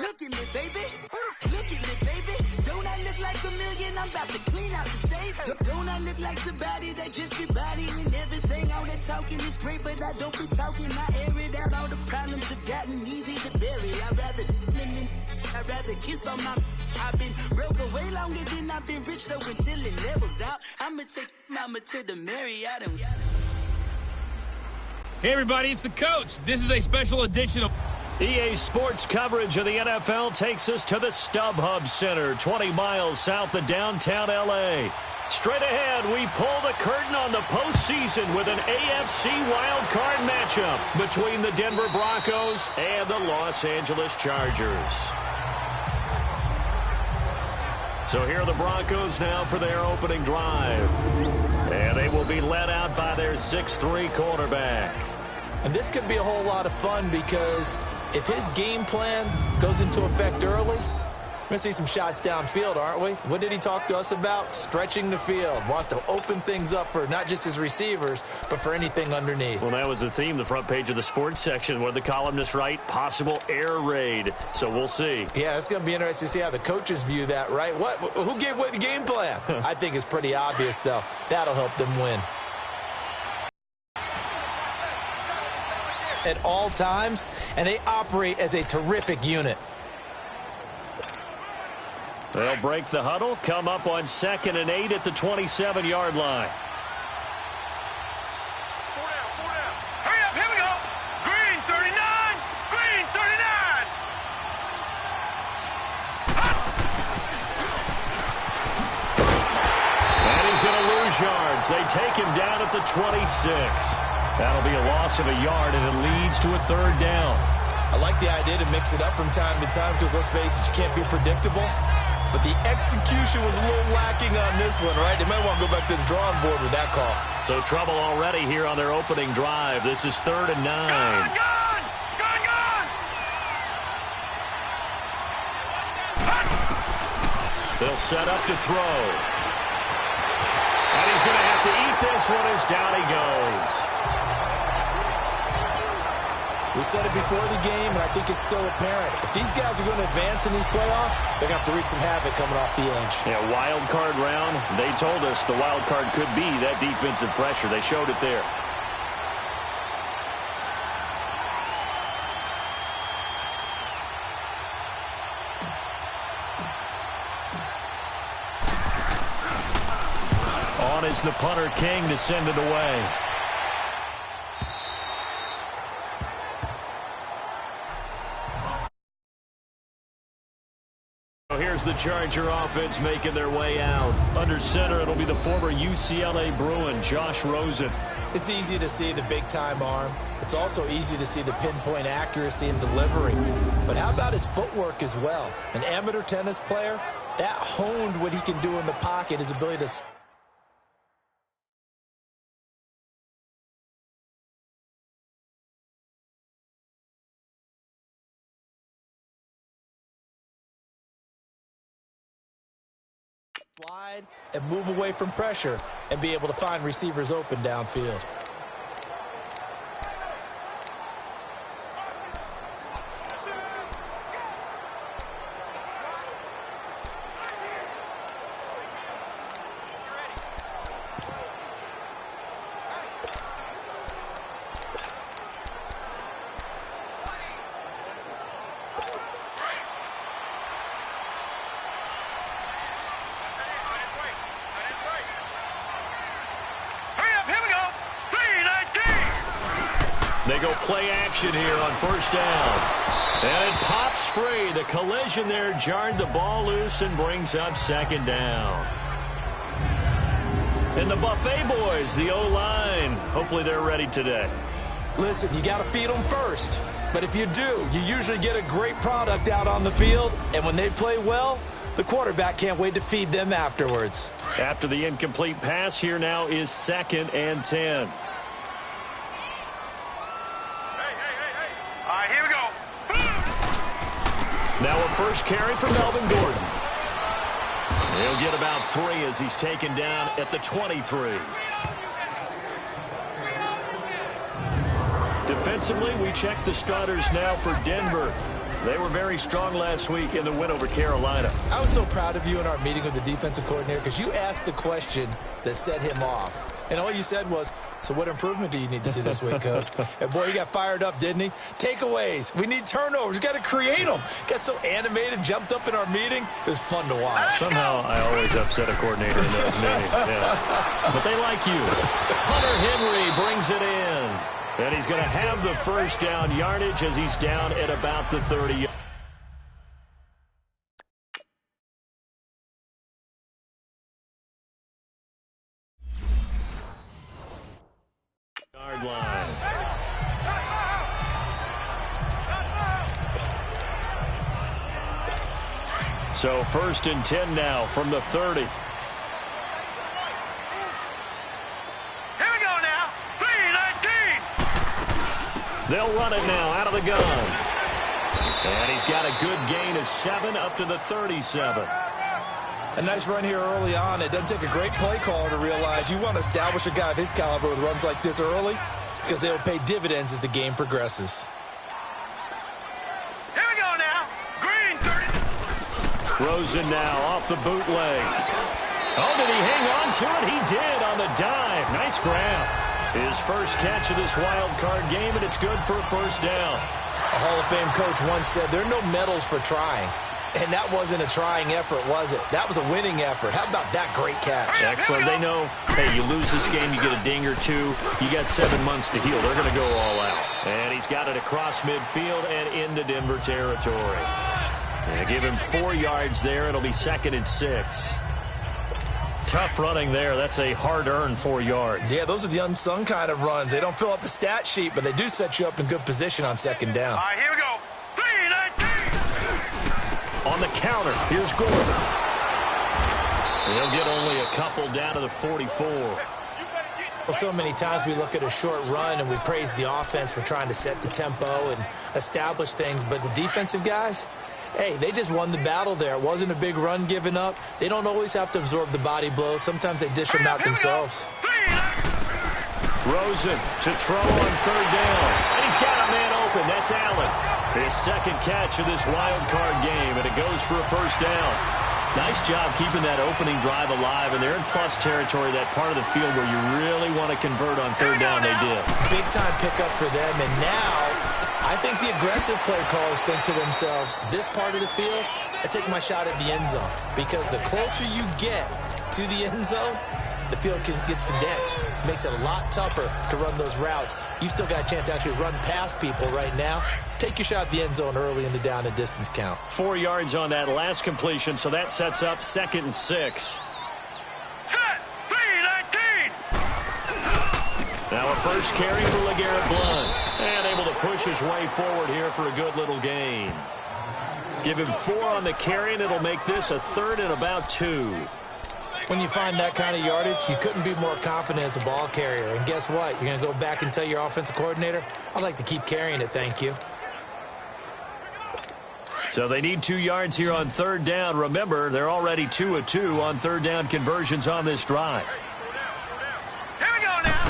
Look at me, baby. Look at me, baby. Don't I look like a million? I'm about to clean out the safe. Don't I look like somebody that just be bodying everything? All that talking is great, but I don't be talking. I air it out. All the problems have gotten easy to bury. I'd rather kiss on my. I've been broke way longer than I've been rich, so until it levels out, I'ma take mama to the Marriott and. Hey everybody, it's the coach. This is a special edition of EA Sports coverage of the NFL takes us to the StubHub Center, 20 miles south of downtown L.A. Straight ahead, we pull the curtain on the postseason with an AFC wildcard matchup between the Denver Broncos and the Los Angeles Chargers. So here are the Broncos now for their opening drive. And they will be led out by their 6'3" quarterback. And this could be a whole lot of fun because if his game plan goes into effect early, we're going to see some shots downfield, aren't we? What did he talk to us about? Stretching the field. Wants to open things up for not just his receivers, but for anything underneath. Well, that was the theme, the front page of the sports section, where the columnists write possible air raid. So we'll see. Yeah, it's going to be interesting to see how the coaches view that, right? Who gave away the game plan? I think it's pretty obvious, though. That'll help them win. At all times, and they operate as a terrific unit. They'll break the huddle, come up on 2nd and 8 at the 27-yard line. Hurry up, here we go. Green 39, green 39. And he's going to lose yards. They take him down at the 26. That'll be a loss of a yard, and it leads to a 3rd down. I like the idea to mix it up from time to time because, let's face it, you can't be predictable. But the execution was a little lacking on this one, right? They might want to go back to the drawing board with that call. So trouble already here on their opening drive. This is 3rd and 9. Gone! They'll set up to throw. And he's going to have to eat this one as down he goes. We said it before the game, and I think it's still apparent. If these guys are going to advance in these playoffs, they're going to have to wreak some havoc coming off the edge. Yeah, wild card round. They told us the wild card could be that defensive pressure. They showed it there. On is the punter King to send it away. Here's the Charger offense making their way out. Under center, it'll be the former UCLA Bruin, Josh Rosen. It's easy to see the big-time arm. It's also easy to see the pinpoint accuracy in delivery. But how about his footwork as well? An amateur tennis player, that honed what he can do in the pocket, his ability to... slide and move away from pressure and be able to find receivers open downfield. They go play action here on 1st down. And it pops free. The collision there jarred the ball loose and brings up 2nd down. And the Buffet boys, the O-line, hopefully they're ready today. Listen, you got to feed them first. But if you do, you usually get a great product out on the field. And when they play well, the quarterback can't wait to feed them afterwards. After the incomplete pass, here now is 2nd and 10. Now a first carry for Melvin Gordon. He'll get about 3 as he's taken down at the 23. Defensively, we check the starters now for Denver. They were very strong last week in the win over Carolina. I was so proud of you in our meeting with the defensive coordinator because you asked the question that set him off. And all you said was, so what improvement do you need to see this week, Coach? And boy, he got fired up, didn't he? Takeaways. We need turnovers. We got to create them. Got so animated, jumped up in our meeting. It was fun to watch. Somehow I always upset a coordinator in those meetings. Yeah. But they like you. Hunter Henry brings it in. And he's going to have the first down yardage as he's down at about the 30. Line. So 1st and 10 now from the 30. Here we go now. 3-19. They'll run it now out of the gun. And he's got a good gain of 7 up to the 37. A nice run here early on. It doesn't take a great play caller to realize you want to establish a guy of his caliber with runs like this early because they will pay dividends as the game progresses. Here we go now. Green 30. Rosen now off the bootleg. Oh, did he hang on to it? He did on the dive. Nice grab. His first catch of this wild card game, and it's good for a first down. A Hall of Fame coach once said there are no medals for trying. And that wasn't a trying effort, was it? That was a winning effort. How about that great catch? Excellent. They know, hey, you lose this game, you get a ding or two. You got 7 months to heal. They're going to go all out. And he's got it across midfield and into Denver territory. And give him 4 yards there. It'll be 2nd and 6. Tough running there. That's a hard-earned 4 yards. Yeah, those are the unsung kind of runs. They don't fill up the stat sheet, but they do set you up in good position on 2nd down. All right, here we go. 3-19. On the counter, here's Gordon. He'll get only a couple down to the 44. Well, so many times we look at a short run and we praise the offense for trying to set the tempo and establish things, but the defensive guys, hey, they just won the battle there. It wasn't a big run given up. They don't always have to absorb the body blows. Sometimes they dish them out themselves. Rosen to throw on 3rd down. And he's got a man open. That's Allen. His 2nd catch of this wild card game, and it goes for a first down. Nice job keeping that opening drive alive, and they're in plus territory, that part of the field where you really want to convert on 3rd down. They did. Big-time pickup for them, and now I think the aggressive play callers think to themselves, this part of the field, I take my shot at the end zone, because the closer you get to the end zone, the field gets condensed. Makes it a lot tougher to run those routes. You still got a chance to actually run past people right now. Take your shot at the end zone early in the down and distance count. 4 yards on that last completion, so that sets up 2nd and 6. Set. 3-19. Now a first carry for LeGarrette Blount. And able to push his way forward here for a good little gain. Give him 4 on the carry, and it'll make this a 3rd and about 2. When you find that kind of yardage, you couldn't be more confident as a ball carrier. And guess what? You're going to go back and tell your offensive coordinator, I'd like to keep carrying it, thank you. So they need 2 yards here on 3rd down. Remember, they're already 2 of 2 on 3rd down conversions on this drive. Here we go now.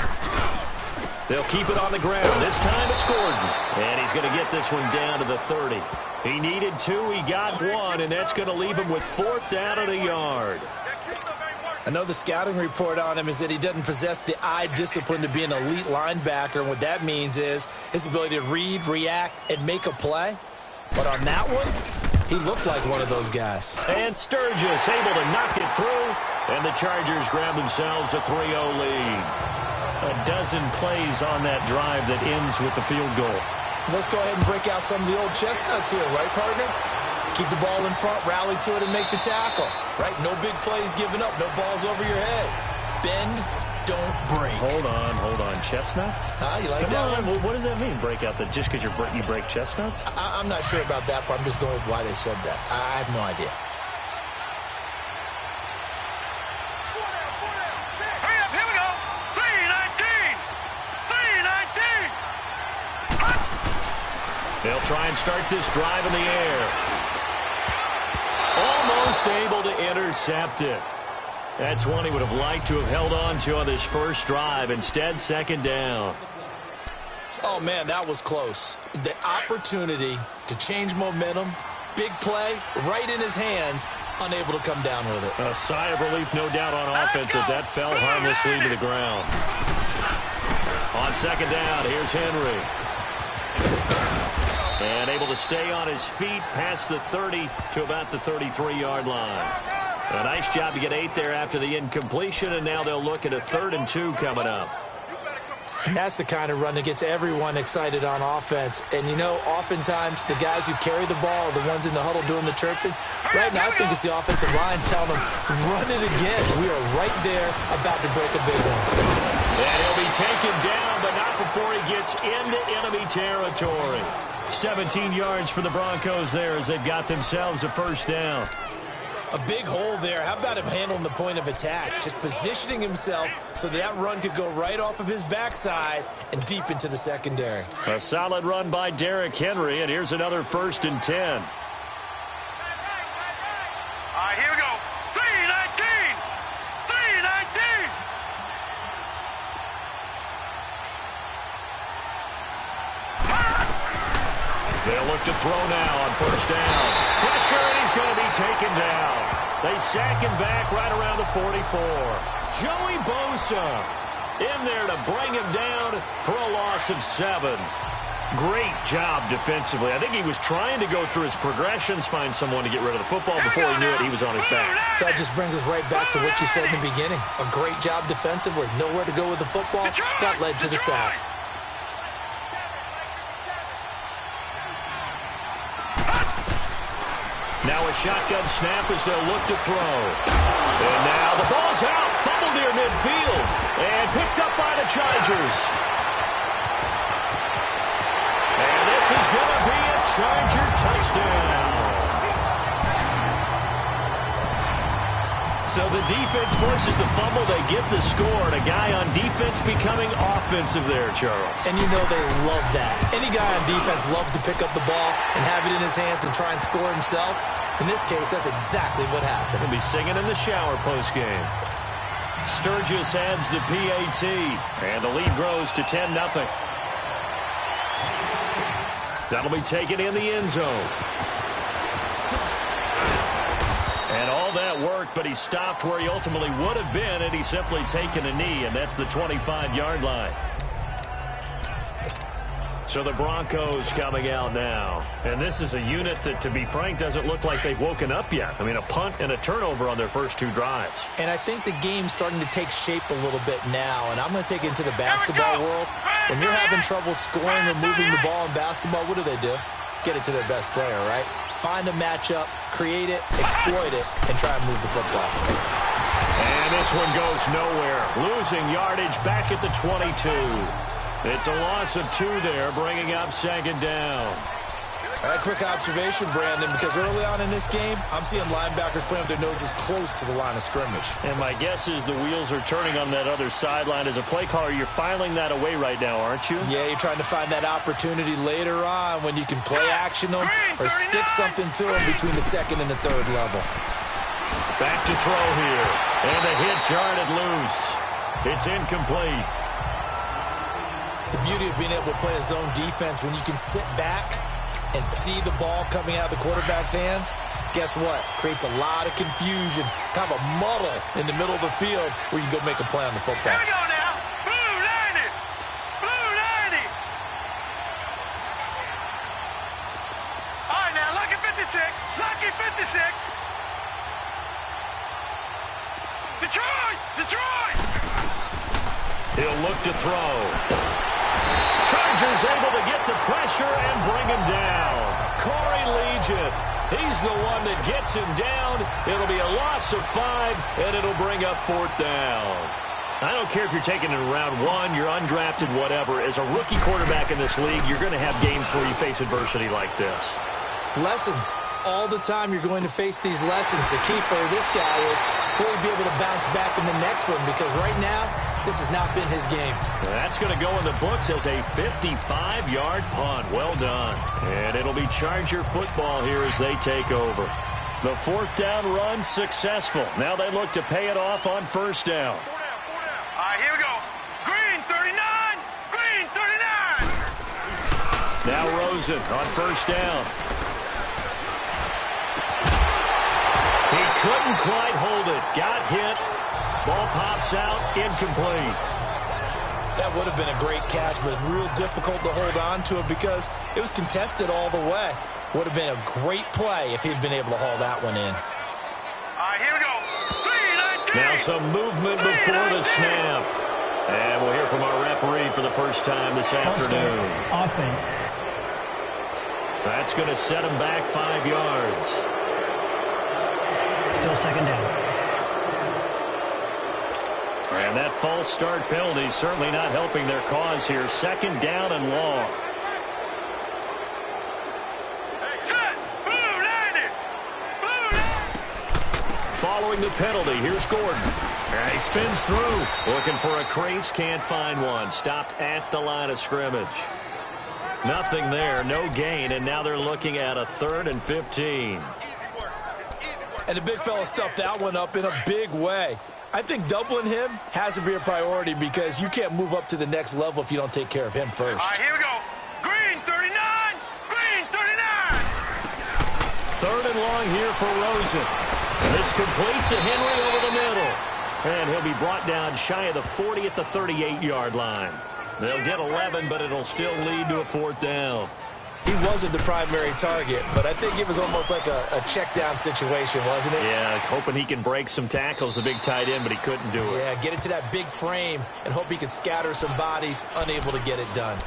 They'll keep it on the ground. This time it's Gordon. And he's going to get this one down to the 30. He needed 2. He got 1, and that's going to leave him with 4th down and a yard. I know the scouting report on him is that he doesn't possess the eye discipline to be an elite linebacker, and what that means is his ability to read, react, and make a play. But on that one, he looked like one of those guys. And Sturgis able to knock it through, and the Chargers grab themselves a 3-0 lead. A dozen plays on that drive that ends with the field goal. Let's go ahead and break out some of the old chestnuts here, right, partner? Keep the ball in front, rally to it, and make the tackle. Right? No big plays given up. No balls over your head. Bend, don't break. Hold on. Chestnuts? You like that one? Well, what does that mean, break out? Just because you break chestnuts? I'm not sure about that part. I'm just going with why they said that. I have no idea. Hurry up, here we go. 3-19. 3-19. They'll try and start this drive in the air. Almost able to intercept it. That's one he would have liked to have held on to on this first drive. Instead, 2nd down. Oh, man, that was close. The opportunity to change momentum. Big play, right in his hands, unable to come down with it. A sigh of relief, no doubt, on offense as that fell harmlessly to the ground. On second down, here's Henry. And able to stay on his feet past the 30 to about the 33-yard line. A nice job to get 8 there after the incompletion, and now they'll look at a 3rd and 2 coming up. And that's the kind of run that gets everyone excited on offense. And, you know, oftentimes the guys who carry the ball are the ones in the huddle doing the chirping. Right now, I think it's the offensive line telling them, run it again. We are right there about to break a big one. And he'll be taken down, but not before he gets into enemy territory. 17 yards for the Broncos there as they've got themselves a first down. A big hole there. How about him handling the point of attack? Just positioning himself so that run could go right off of his backside and deep into the secondary. A solid run by Derrick Henry, and here's another 1st and 10. All right, here we go. 3-19. 3-19. They'll look to throw now on first down. Pressure, and he's going to be taken down. They sack him back right around the 44. Joey Bosa in there to bring him down for a loss of 7. Great job defensively. I think he was trying to go through his progressions, find someone to get rid of the football. Before he knew it, he was on his back. So that just brings us right back to what you said in the beginning. A great job defensively. Nowhere to go with the football. That led to the sack. Now a shotgun snap as they'll look to throw. And now the ball's out. Fumbled near midfield. And picked up by the Chargers. And this is going to be a Charger touchdown. So the defense forces the fumble. They get the score. And a guy on defense becoming offensive there, Charles. And you know they love that. Any guy on defense loves to pick up the ball and have it in his hands and try and score himself. In this case, that's exactly what happened. He'll be singing in the shower postgame. Sturgis adds the PAT. And the lead grows to 10-0. That'll be taken in the end zone. And all that worked, but he stopped where he ultimately would have been, and he's simply taken a knee, and that's the 25-yard line. So the Broncos coming out now. And this is a unit that, to be frank, doesn't look like they've woken up yet. I mean, a punt and a turnover on their first 2 drives. And I think the game's starting to take shape a little bit now. And I'm going to take it into the basketball world. When you're having trouble scoring or moving the ball in basketball, what do? Get it to their best player, right? Find a matchup, create it, exploit it, and try and move the football. And this one goes nowhere. Losing yardage back at the 22. It's a loss of 2 there, bringing up 2nd down. A quick observation, Brandon, because early on in this game, I'm seeing linebackers playing with their noses close to the line of scrimmage. And my guess is the wheels are turning on that other sideline. As a play caller, you're filing that away right now, aren't you? Yeah, you're trying to find that opportunity later on when you can play action them or stick something to them between the 2nd and the 3rd level. Back to throw here. And the hit jarred it loose. It's incomplete. The beauty of being able to play a zone defense when you can sit back and see the ball coming out of the quarterback's hands, guess what? Creates a lot of confusion, kind of a muddle in the middle of the field where you can go make a play on the football. Here we go now. Blue 90. Blue 90. All right, now, lucky 56. Lucky 56. Detroit. Detroit. He'll look to throw. Chargers able to get the pressure and bring him down. Corey Legion, he's the one that gets him down. It'll be a loss of 5, and it'll bring up 4th down. I don't care if you're taking it in round 1, you're undrafted, whatever. As a rookie quarterback in this league, you're going to have games where you face adversity like this. Lessons. All the time you're going to face these lessons. The key for this guy is will he be able to bounce back in the next one, because right now, this has not been his game. That's going to go in the books as a 55-yard punt. Well done. And it'll be Charger football here as they take over. The 4th down run successful. Now they look to pay it off on 1st down. 4 down. All right, here we go. Green 39. Green 39. Now Rosen on first down. He couldn't quite hold it. Got hit. Ball pops out. Incomplete. That would have been a great catch, but it's real difficult to hold on to it because it was contested all the way. Would have been a great play if he'd been able to haul that one in. All right, here we go. 3-19. Now some movement before the snap. And we'll hear from our referee for the first time this afternoon. Offense. That's going to set him back 5 yards. Still second down. And that false start penalty certainly not helping their cause here. Second down and long. Set. Blue 90. Blue 90. Following the penalty, here's Gordon. And he spins through. Looking for a crease, can't find one. Stopped at the line of scrimmage. Nothing there, no gain, and now they're looking at a 3rd and 15. And the big fella stuffed that one up in a big way. I think doubling him has to be a priority because you can't move up to the next level if you don't take care of him first. All right, here we go. Green 39. Green 39. 3rd and long here for Rosen. This complete to Henry over the middle. And he'll be brought down shy of the 40 at the 38-yard line. They'll get 11, but it'll still lead to a 4th down. He wasn't the primary target, but I think it was almost like a check down situation, wasn't it? Yeah, hoping he can break some tackles, the big tight end, but he couldn't do it. Yeah, get into that big frame and hope he can scatter some bodies, unable to get it done.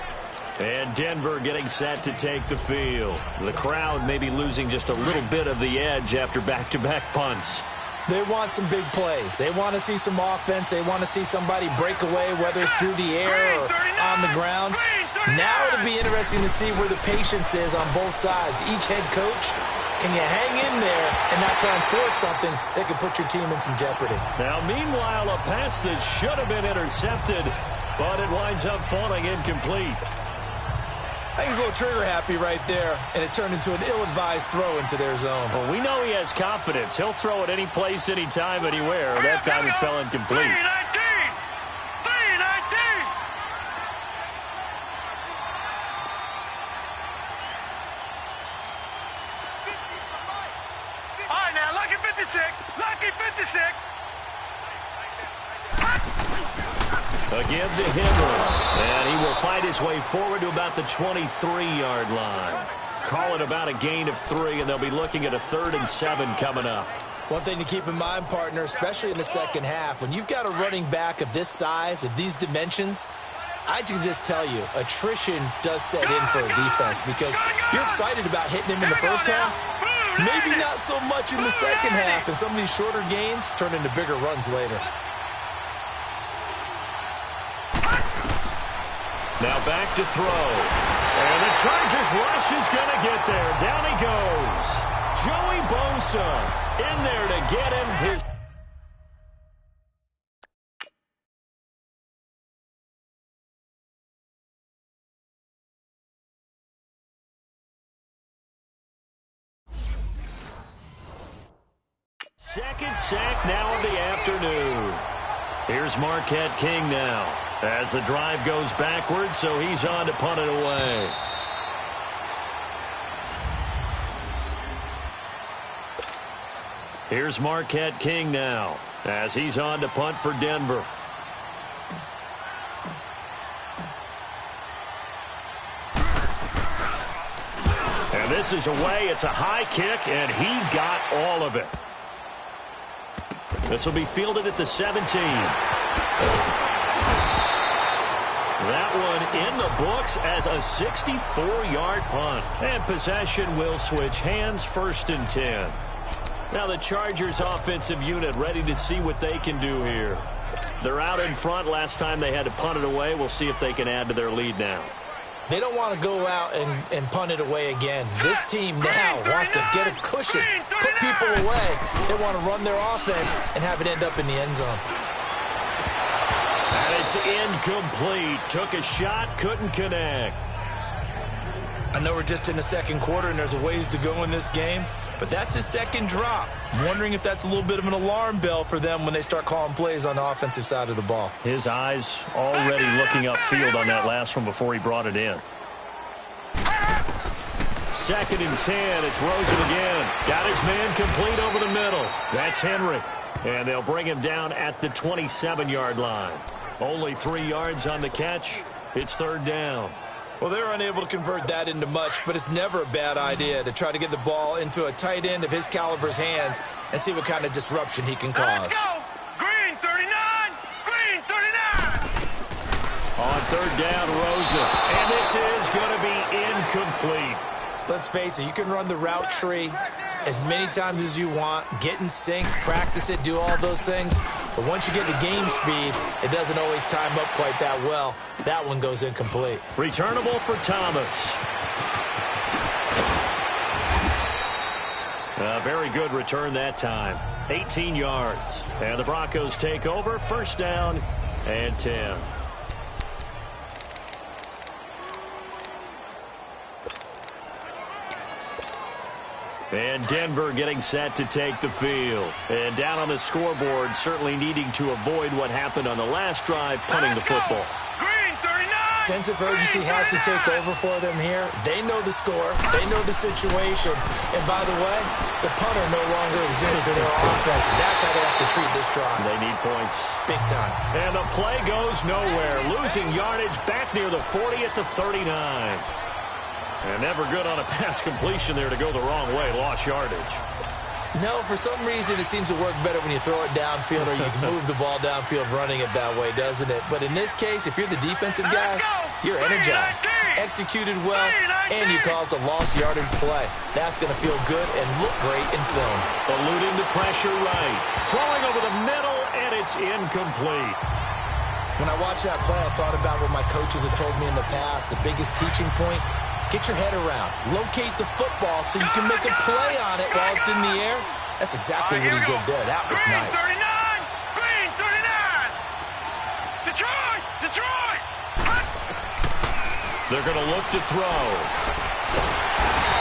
And Denver getting set to take the field. The crowd maybe losing just a little bit of the edge after back-to-back punts. They want some big plays. They want to see some offense. They want to see somebody break away, whether it's through the air or on the ground. Now it'll be interesting to see where the patience is on both sides. Each head coach, can you hang in there and not try and force something that could put your team in some jeopardy? Now, meanwhile, a pass that should have been intercepted, but it winds up falling incomplete. I think he's a little trigger happy right there, and it turned into an ill-advised throw into their zone. Well, we know he has confidence. He'll throw it any place, anytime, anywhere. That time it fell incomplete. 3-19. 3-19. All right, now, lucky 56. Lucky 56. Again to Henry. And he will fight his way forward to about the 23-yard line. Call it about a gain of 3, and they'll be looking at a 3rd and 7 coming up. One thing to keep in mind, partner, especially in the second half, when you've got a running back of this size, of these dimensions, I can just tell you, attrition does set in for a defense because you're excited about hitting him in the first half. Maybe not so much in the second half, and some of these shorter gains turn into bigger runs later. Now back to throw. And the Chargers rush is going to get there. Down he goes. Joey Bosa in there to get him his... second sack now of the afternoon. Here's Marquette King now as the drive goes backwards, so he's on to punt it away. Here's Marquette King now as he's on to punt for Denver. And this is away. It's a high kick, and he got all of it. This will be fielded at the 17. That one in the books as a 64-yard punt. And possession will switch hands, 1st and 10. Now the Chargers offensive unit ready to see what they can do here. They're out in front. Last time they had to punt it away. We'll see if they can add to their lead now. They don't want to go out and punt it away again. This team now wants to get a cushion, put people away. They want to run their offense and have it end up in the end zone. And it's incomplete. Took a shot, couldn't connect. I know we're just in the second quarter and there's a ways to go in this game, but that's his second drop. I'm wondering if that's a little bit of an alarm bell for them when they start calling plays on the offensive side of the ball. His eyes already looking upfield on that last one before he brought it in. 2nd and 10. It's Rosen again. Got his man complete over the middle. That's Henry. And they'll bring him down at the 27-yard line. Only 3 yards on the catch. It's 3rd down. Well, they're unable to convert that into much, but it's never a bad idea to try to get the ball into a tight end of his caliber's hands and see what kind of disruption he can cause. Let's go! Green 39! Green 39! On 3rd down, Rosen. And this is going to be incomplete. Let's face it, you can run the route tree as many times as you want, get in sync, practice it, do all those things. But once you get to game speed, it doesn't always time up quite that well. That one goes incomplete. Returnable for Thomas. A very good return that time. 18 yards. And the Broncos take over. 1st down and 10. And Denver getting set to take the field. And down on the scoreboard, certainly needing to avoid what happened on the last drive, punting the football. Green 39! Sense of urgency has to take over for them here. They know the score. They know the situation. And by the way, the punter no longer exists for their offense. That's how they have to treat this drive. They need points. Big time. And the play goes nowhere. Losing yardage back near the 40 at the 39. And never good on a pass completion there to go the wrong way. Lost yardage. No, for some reason it seems to work better when you throw it downfield or you can move the ball downfield running it that way, doesn't it? But in this case, if you're the defensive guys, you're energized, executed well, and you caused a lost yardage play. That's going to feel good and look great in film. Eluding the pressure right. Throwing over the middle, and it's incomplete. When I watched that play, I thought about what my coaches had told me in the past. The biggest teaching point: get your head around. Locate the football so you can make a play on it while it's in the air. That's exactly what he did there. That was nice. Green 39! Detroit! Detroit! They're going to look to throw.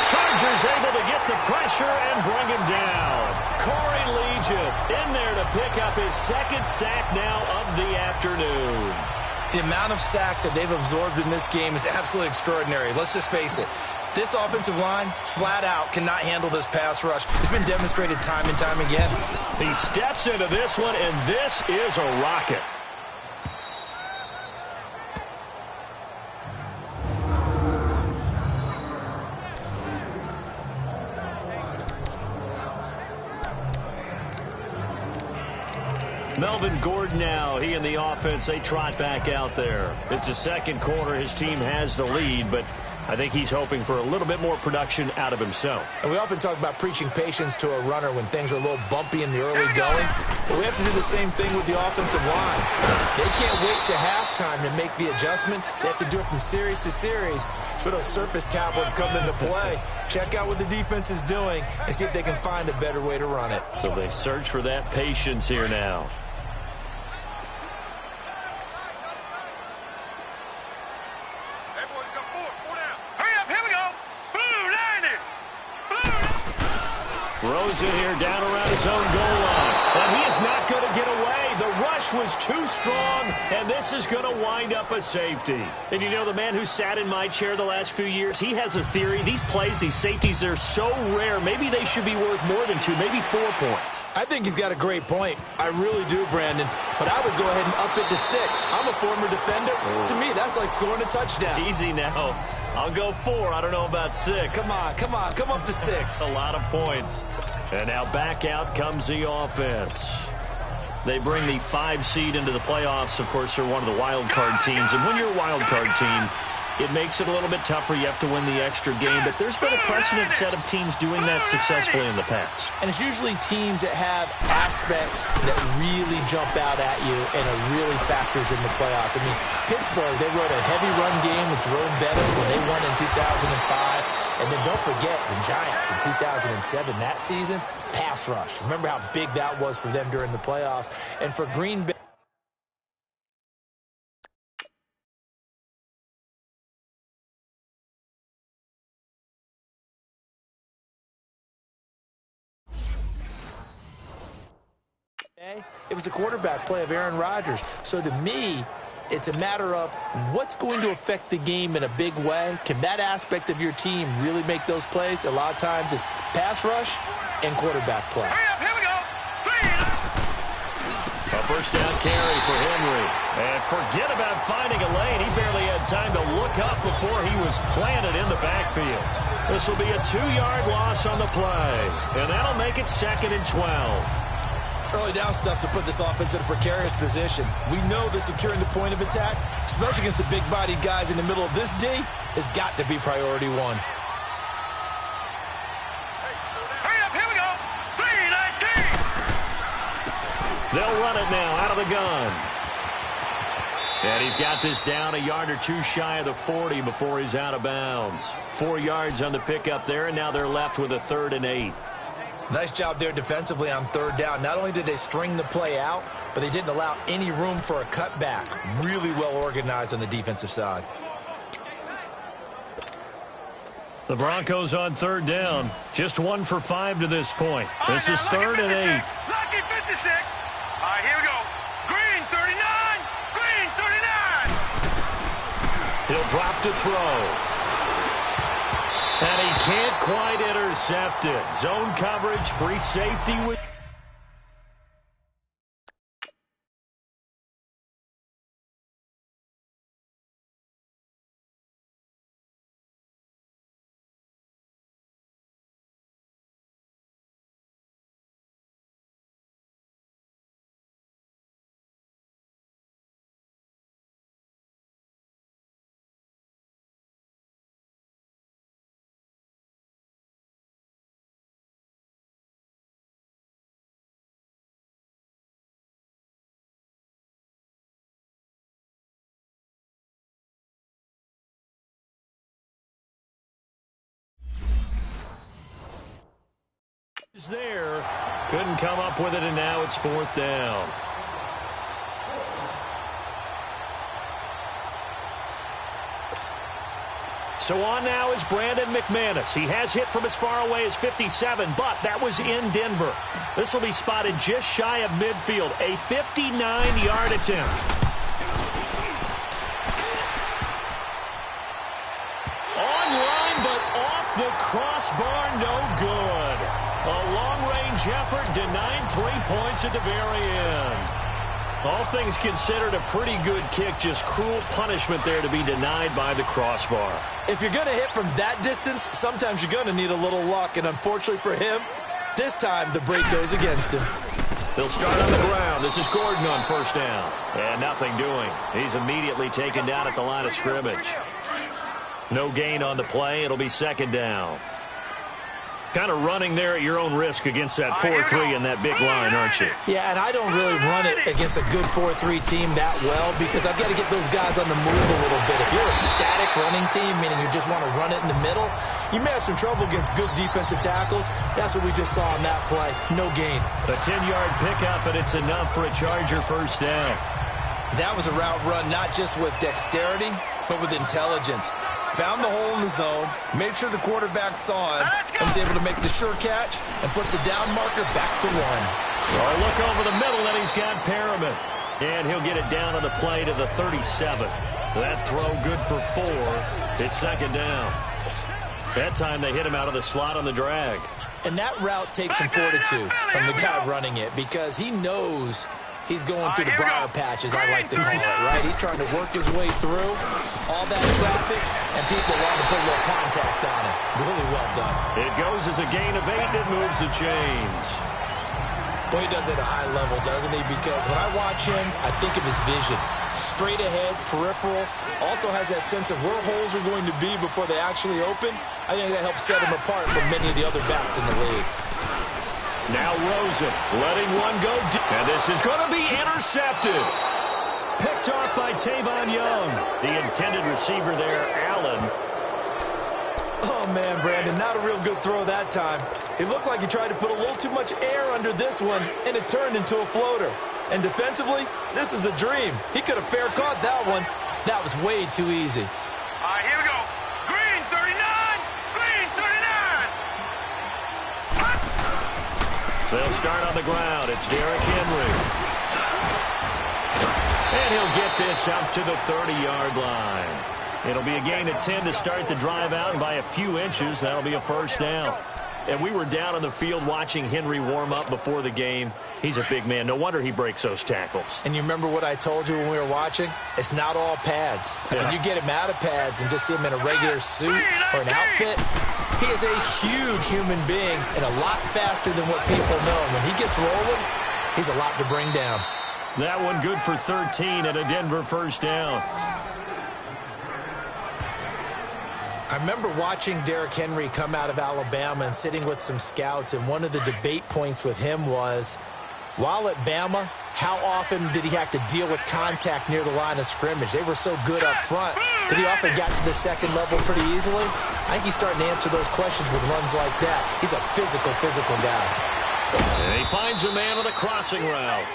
Chargers able to get the pressure and bring him down. Corey Legion in there to pick up his 2nd sack now of the afternoon. The amount of sacks that they've absorbed in this game is absolutely extraordinary. Let's just face it. This offensive line, flat out, cannot handle this pass rush. It's been demonstrated time and time again. He steps into this one, and this is a rocket. Melvin Gordon now, he and the offense, they trot back out there. It's the 2nd quarter. His team has the lead, but I think he's hoping for a little bit more production out of himself. And we often talk about preaching patience to a runner when things are a little bumpy in the early going. But we have to do the same thing with the offensive line. They can't wait to halftime to make the adjustments. They have to do it from series to series so those surface tablets come into play. Check out what the defense is doing and see if they can find a better way to run it. So they search for that patience here now. Rosen here down around his own goal line. And he is not going to get away. The rush was too strong, and this is going to wind up a safety. And you know, the man who sat in my chair the last few years, he has a theory. These plays, these safeties, they're so rare. Maybe they should be worth more than 2, maybe 4 points. I think he's got a great point. I really do, Brandon. But I would go ahead and up it to 6. I'm a former defender. To me, that's like scoring a touchdown. Easy now. I'll go 4. I don't know about 6. Come on. Come up to 6. A lot of points. And now back out comes the offense. They bring the 5 seed into the playoffs. Of course, they're one of the wild card teams. And when you're a wild card team, it makes it a little bit tougher. You have to win the extra game. But there's been a precedent set of teams doing that successfully in the past. And it's usually teams that have aspects that really jump out at you and are really factors in the playoffs. I mean, Pittsburgh, they rode a heavy run game with Jerome Bettis when they won in 2005. And then don't forget the Giants in 2007, that season, pass rush. Remember how big that was for them during the playoffs. And for Green Bay, it was a quarterback play of Aaron Rodgers. So to me, it's a matter of what's going to affect the game in a big way. Can that aspect of your team really make those plays? A lot of times it's pass rush and quarterback play. Hurry up, here we go. A first down carry for Henry. And forget about finding a lane. He barely had time to look up before he was planted in the backfield. This will be a 2-yard loss on the play. And that'll make it 2nd and 12. Early down stuff to put this offense in a precarious position. We know that securing the point of attack, especially against the big-bodied guys in the middle of this D, has got to be priority one. Hurry up, here we go. 3-19. They'll run it now out of the gun. And he's got this down a yard or two shy of the 40 before he's out of bounds. 4 yards on the pickup there, and now they're left with a 3rd and 8. Nice job there defensively on 3rd down. Not only did they string the play out, but they didn't allow any room for a cutback. Really well organized on the defensive side. The Broncos on 3rd down. Just 1 for 5 to this point. This is 3rd and 8. Lucky 56. All right, here we go. Green 39. Green 39. He'll drop to throw. And he can't quite intercept it. Zone coverage, free safety with... there. Couldn't come up with it, and now it's 4th down. So on now is Brandon McManus. He has hit from as far away as 57, but that was in Denver. This will be spotted just shy of midfield. A 59-yard attempt. Online, but off the crossbar, no good. A long-range effort denied 3 points at the very end. All things considered, a pretty good kick. Just cruel punishment there to be denied by the crossbar. If you're going to hit from that distance, sometimes you're going to need a little luck. And unfortunately for him, this time the break goes against him. They'll start on the ground. This is Gordon on 1st down. And nothing doing. He's immediately taken down at the line of scrimmage. No gain on the play. It'll be 2nd down. Kind of running there at your own risk against that 4-3 and that big line, aren't you? Yeah, and I don't really run it against a good 4-3 team that well because I've got to get those guys on the move a little bit. If you're a static running team, meaning you just want to run it in the middle, you may have some trouble against good defensive tackles. That's what we just saw on that play. No gain. A 10-yard pickup, and it's enough for a Charger 1st down. That was a route run not just with dexterity, but with intelligence. Found the hole in the zone, made sure the quarterback saw him, and was able to make the sure catch and flip the down marker back to 1. Oh, look over the middle, and he's got Perriman. And he'll get it down on the play to the 37. That throw good for 4. It's 2nd down. That time they hit him out of the slot on the drag. And that route takes some fortitude from the guy running it because he knows he's going through the briar patch, as I like to call it, right? He's trying to work his way through all that traffic, and people want to put a little contact on him. Really well done. It goes as a gain of 8, and it moves the chains. Boy, he does it at a high level, doesn't he? Because when I watch him, I think of his vision. Straight ahead, peripheral. Also has that sense of where holes are going to be before they actually open. I think that helps set him apart from many of the other backs in the league. Now Rosen letting one go deep. And this is going to be intercepted. Picked off by Tavon Young. The intended receiver there, Allen. Oh, man, Brandon, not a real good throw that time. It looked like he tried to put a little too much air under this one, and it turned into a floater. And defensively, this is a dream. He could have fair caught that one. That was way too easy. All right, here we go. Green 39. Green 39. They'll start on the ground. It's Derrick Henry. And he'll get this up to the 30-yard line. It'll be a gain of 10 to start the drive out, and by a few inches, that'll be a first down. And we were down on the field watching Henry warm up before the game. He's a big man. No wonder he breaks those tackles. And you remember what I told you when we were watching? It's not all pads. Yeah. When you get him out of pads and just see him in a regular suit or an outfit, he is a huge human being and a lot faster than what people know. And when he gets rolling, he's a lot to bring down. That one good for 13 and a Denver first down. I remember watching Derrick Henry come out of Alabama and sitting with some scouts, and one of the debate points with him was, while at Bama, how often did he have to deal with contact near the line of scrimmage? They were so good up front that he often got to the second level pretty easily. I think he's starting to answer those questions with runs like that. He's a physical guy. And he finds a man on the crossing route.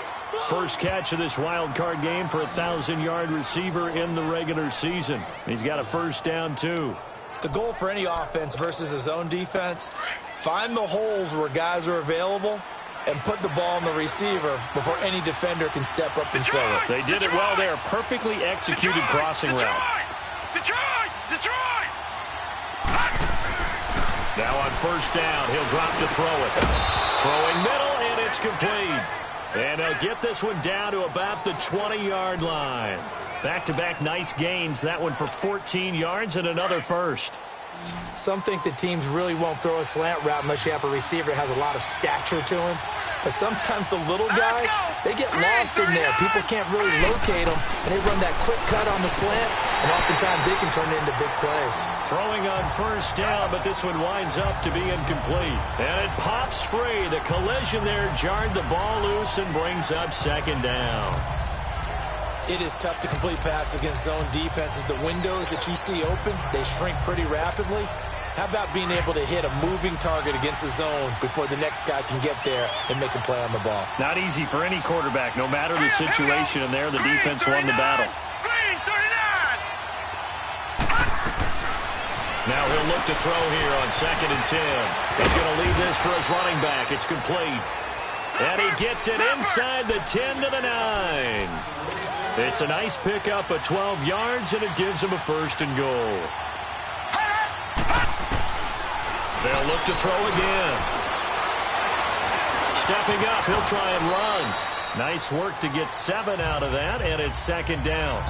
First catch of this wild card game for a 1,000-yard receiver in the regular season. He's got a first down, too. The goal for any offense versus his own defense, find the holes where guys are available and put the ball on the receiver before any defender can step up and fill it. They did it well there. Perfectly executed crossing route. Detroit! Now on first down, he'll drop to throw it. Throwing middle, and it's complete. And he'll get this one down to about the 20-yard line. Back-to-back nice gains. That one for 14 yards and another first. Some think that teams really won't throw a slant route unless you have a receiver that has a lot of stature to him. But sometimes the little guys, they get lost in there. People can't really locate them, and they run that quick cut on the slant, and oftentimes they can turn it into big plays. Throwing on first down, but this one winds up to be incomplete. And it pops free. The collision there jarred the ball loose and brings up second down. It is tough to complete passes against zone defenses. The windows that you see open, they shrink pretty rapidly. How about being able to hit a moving target against a zone before the next guy can get there and make a play on the ball? Not easy for any quarterback, no matter the situation. And there, the defense won the battle. Now he'll look to throw here on 2nd and 10. He's going to leave this for his running back. It's complete. And he gets it inside the 10 to the 9. It's a nice pickup of 12 yards, and it gives him a first and goal. They'll look to throw again. Stepping up, he'll try and run. Nice work to get 7 out of that, and it's second down.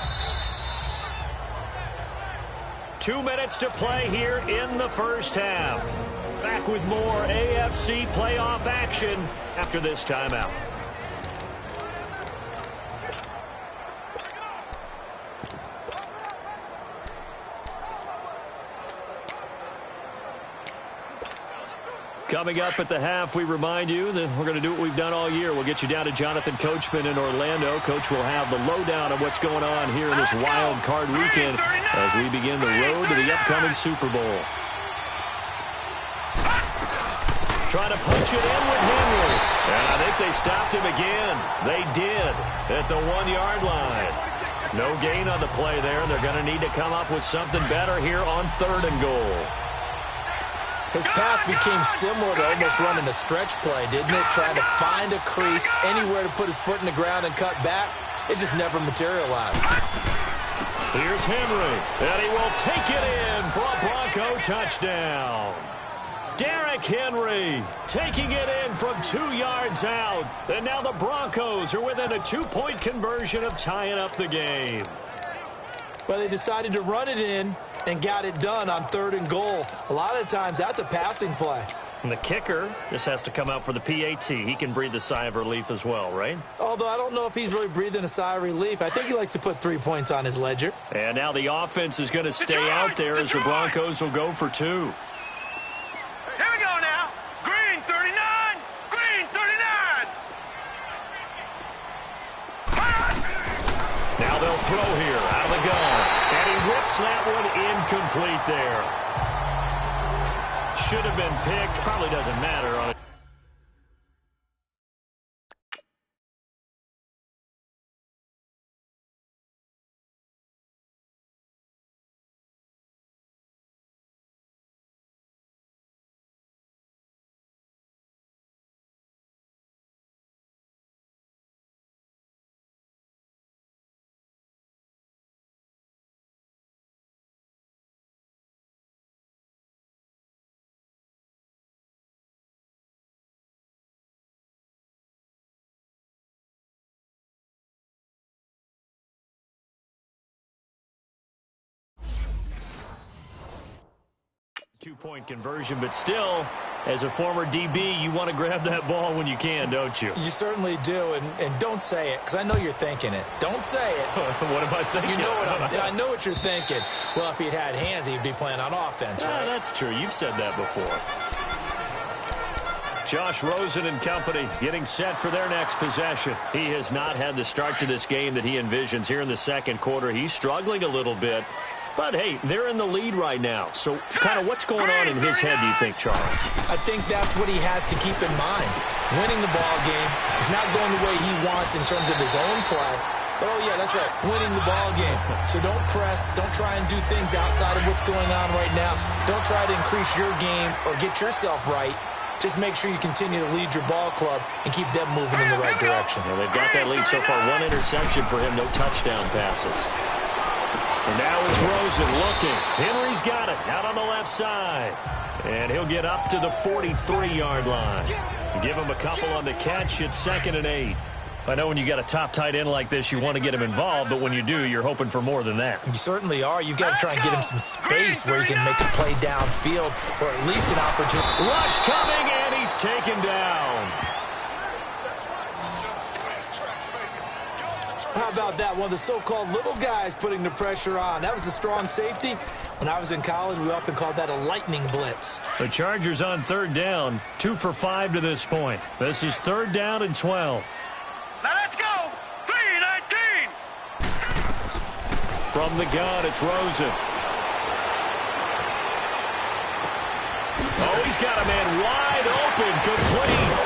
2 minutes to play here in the first half. Back with more AFC playoff action after this timeout. Coming up at the half, we remind you that we're going to do what we've done all year. We'll get you down to Jonathan Coachman in Orlando. Coach will have the lowdown of what's going on here in this wild card weekend as we begin the road to the upcoming Super Bowl. Trying to punch it in with Henry. And I think they stopped him again. They did at the 1-yard line. No gain on the play there. They're going to need to come up with something better here on 3rd and goal. His path became similar to almost running a stretch play, didn't it? Trying to find a crease, anywhere to put his foot in the ground and cut back. It just never materialized. Here's Henry, and he will take it in for a Bronco touchdown. Derrick Henry taking it in from 2 yards out. And now the Broncos are within a 2-point conversion of tying up the game. Well, they decided to run it in and got it done on 3rd and goal. A lot of times, that's a passing play. And the kicker just has to come out for the pt. He can breathe a sigh of relief as well, right? Although I don't know if he's really breathing a sigh of relief. I think he likes to put 3 points on his ledger. And now the offense is going to stay out there as the Broncos will go for 2. Here we go now. Green 39. Green 39. Now they'll throw here out of the gun. And he whips that one incomplete there. Should have been picked. Probably doesn't matter on it. 2-point conversion, but still, as a former DB, you want to grab that ball when you can, don't you? You certainly do, and don't say it, because I know you're thinking it. Don't say it. What am I thinking? You know what I know what you're thinking. Well, if he'd had hands, he'd be playing on offense, right? That's true. You've said that before. Josh Rosen and company getting set for their next possession. He has not had the start to this game that he envisions here in the second quarter. He's struggling a little bit. But, hey, they're in the lead right now. So, kind of what's going on in his head, do you think, Charles? I think that's what he has to keep in mind. Winning the ball game is not going the way he wants in terms of his own play. But, oh, yeah, that's right, winning the ball game. So don't press. Don't try and do things outside of what's going on right now. Don't try to increase your game or get yourself right. Just make sure you continue to lead your ball club and keep them moving in the right direction. Well, they've got that lead so far. One interception for him, no touchdown passes. And now it's Rosen looking. Henry's got it out on the left side. And he'll get up to the 43-yard line. Give him a couple on the catch. It's 2nd and 8. I know when you got a top tight end like this, you want to get him involved, but when you do, you're hoping for more than that. You certainly are. You've got to try and get him some space where he can make a play downfield or at least an opportunity. Rush coming, and he's taken down. How about that? One of the so-called little guys putting the pressure on. That was the strong safety. When I was in college, we often called that a lightning blitz. The Chargers on 3rd down, 2 for 5 to this point. This is 3rd down and 12. Now let's go. 3-19. From the gun, it's Rosen. Oh, he's got a man wide open, complete.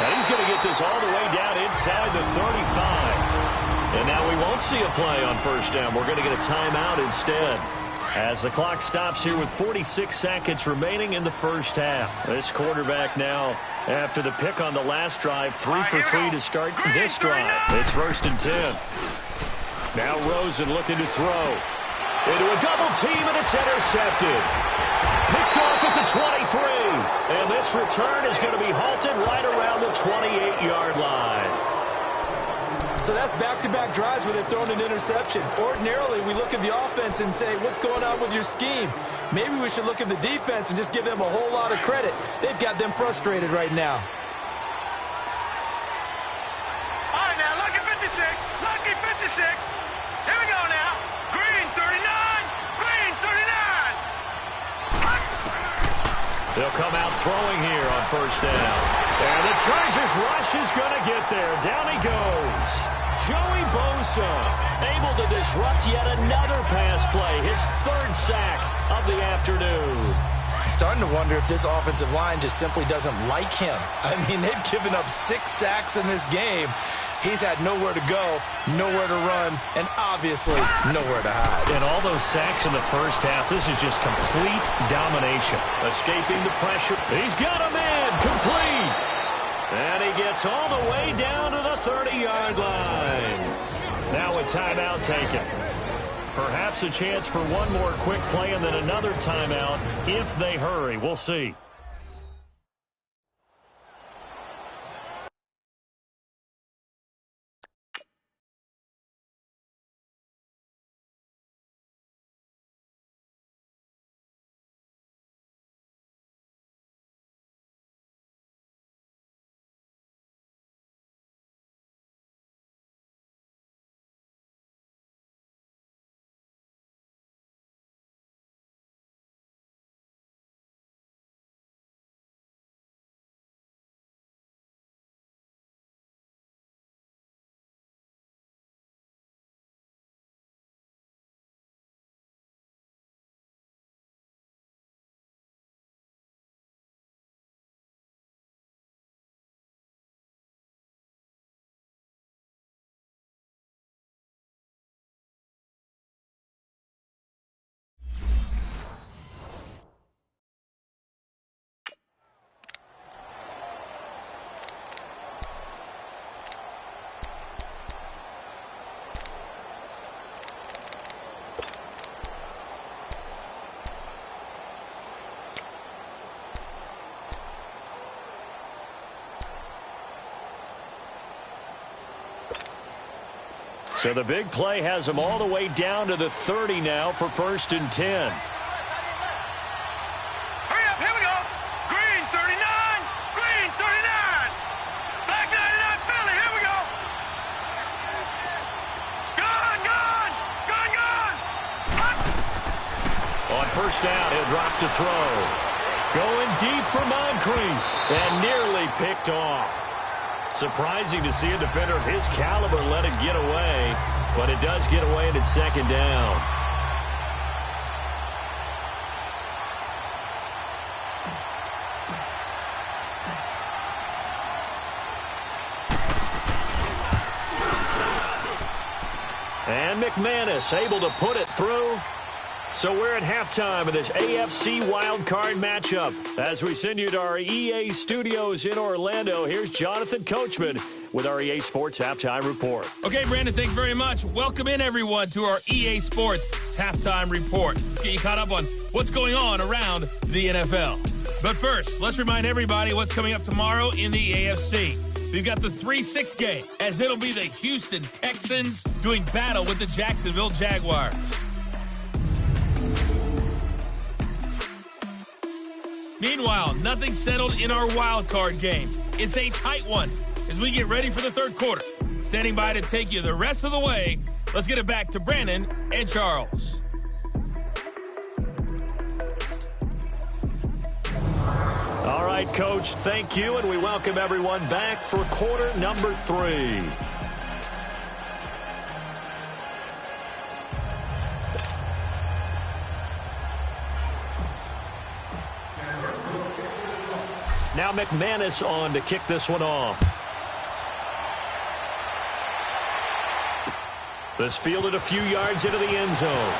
And he's going to get this all the way down inside the 35. And now we won't see a play on 1st down. We're going to get a timeout instead. As the clock stops here with 46 seconds remaining in the first half. This quarterback now, after the pick on the last drive, 3 for 3 to start this drive. It's 1st and 10. Now Rosen looking to throw. Into a double team, and it's intercepted. Picked off at the 23. And this return is going to be halted right around the 28-yard line. So that's back-to-back drives where they've thrown an interception. Ordinarily, we look at the offense and say, what's going on with your scheme? Maybe we should look at the defense and just give them a whole lot of credit. They've got them frustrated right now. All right, now, lucky 56. Lucky 56. Here we go now. Green 39. Green 39. They'll come out throwing here on 1st down. And the Chargers rush is going to get there. Down he goes. Joey Bosa able to disrupt yet another pass play. His 3rd sack of the afternoon. I'm starting to wonder if this offensive line just simply doesn't like him. I mean, they've given up 6 sacks in this game. He's had nowhere to go, nowhere to run, and obviously nowhere to hide. And all those sacks in the first half, this is just complete domination. Escaping the pressure. He's got a man complete. And he gets all the way down to the 30-yard line. Now a timeout taken. Perhaps a chance for one more quick play and then another timeout if they hurry. We'll see. So the big play has him all the way down to the 30 now for 1st and 10. first down. He'll drop to throw. Going deep for Moncrief. And nearly picked off. Surprising to see a defender of his caliber let it get away. But it does get away and it's second down. And McManus able to put it through. So we're at halftime of this AFC wildcard matchup. As we send you to our EA studios in Orlando, here's Jonathan Coachman with our EA Sports Halftime Report. Okay, Brandon, thanks very much. Welcome in, everyone, to our EA Sports Halftime Report. Let's get you caught up on what's going on around the NFL. But first, let's remind everybody what's coming up tomorrow in the AFC. We've got the 3-6 game, as it'll be the Houston Texans doing battle with the Jacksonville Jaguars. Meanwhile, nothing settled in our wild card game. It's a tight one as we get ready for the third quarter. Standing by to take you the rest of the way, let's get it back to Brandon and Charles. All right, Coach, thank you, and we welcome everyone back for quarter number 3. Now McManus on to kick this one off. This fielded a few yards into the end zone.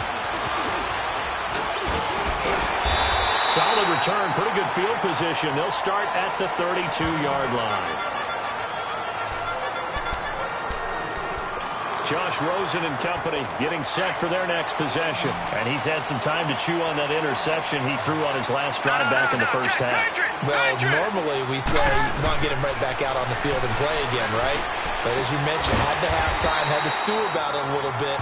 Solid return, pretty good field position. They'll start at the 32-yard line. Josh Rosen and company getting set for their next possession. And he's had some time to chew on that interception he threw on his last drive back in the first half. Well, normally we say you want to get him right back out on the field and play again, right? But as you mentioned, had the halftime, had to stew about it a little bit.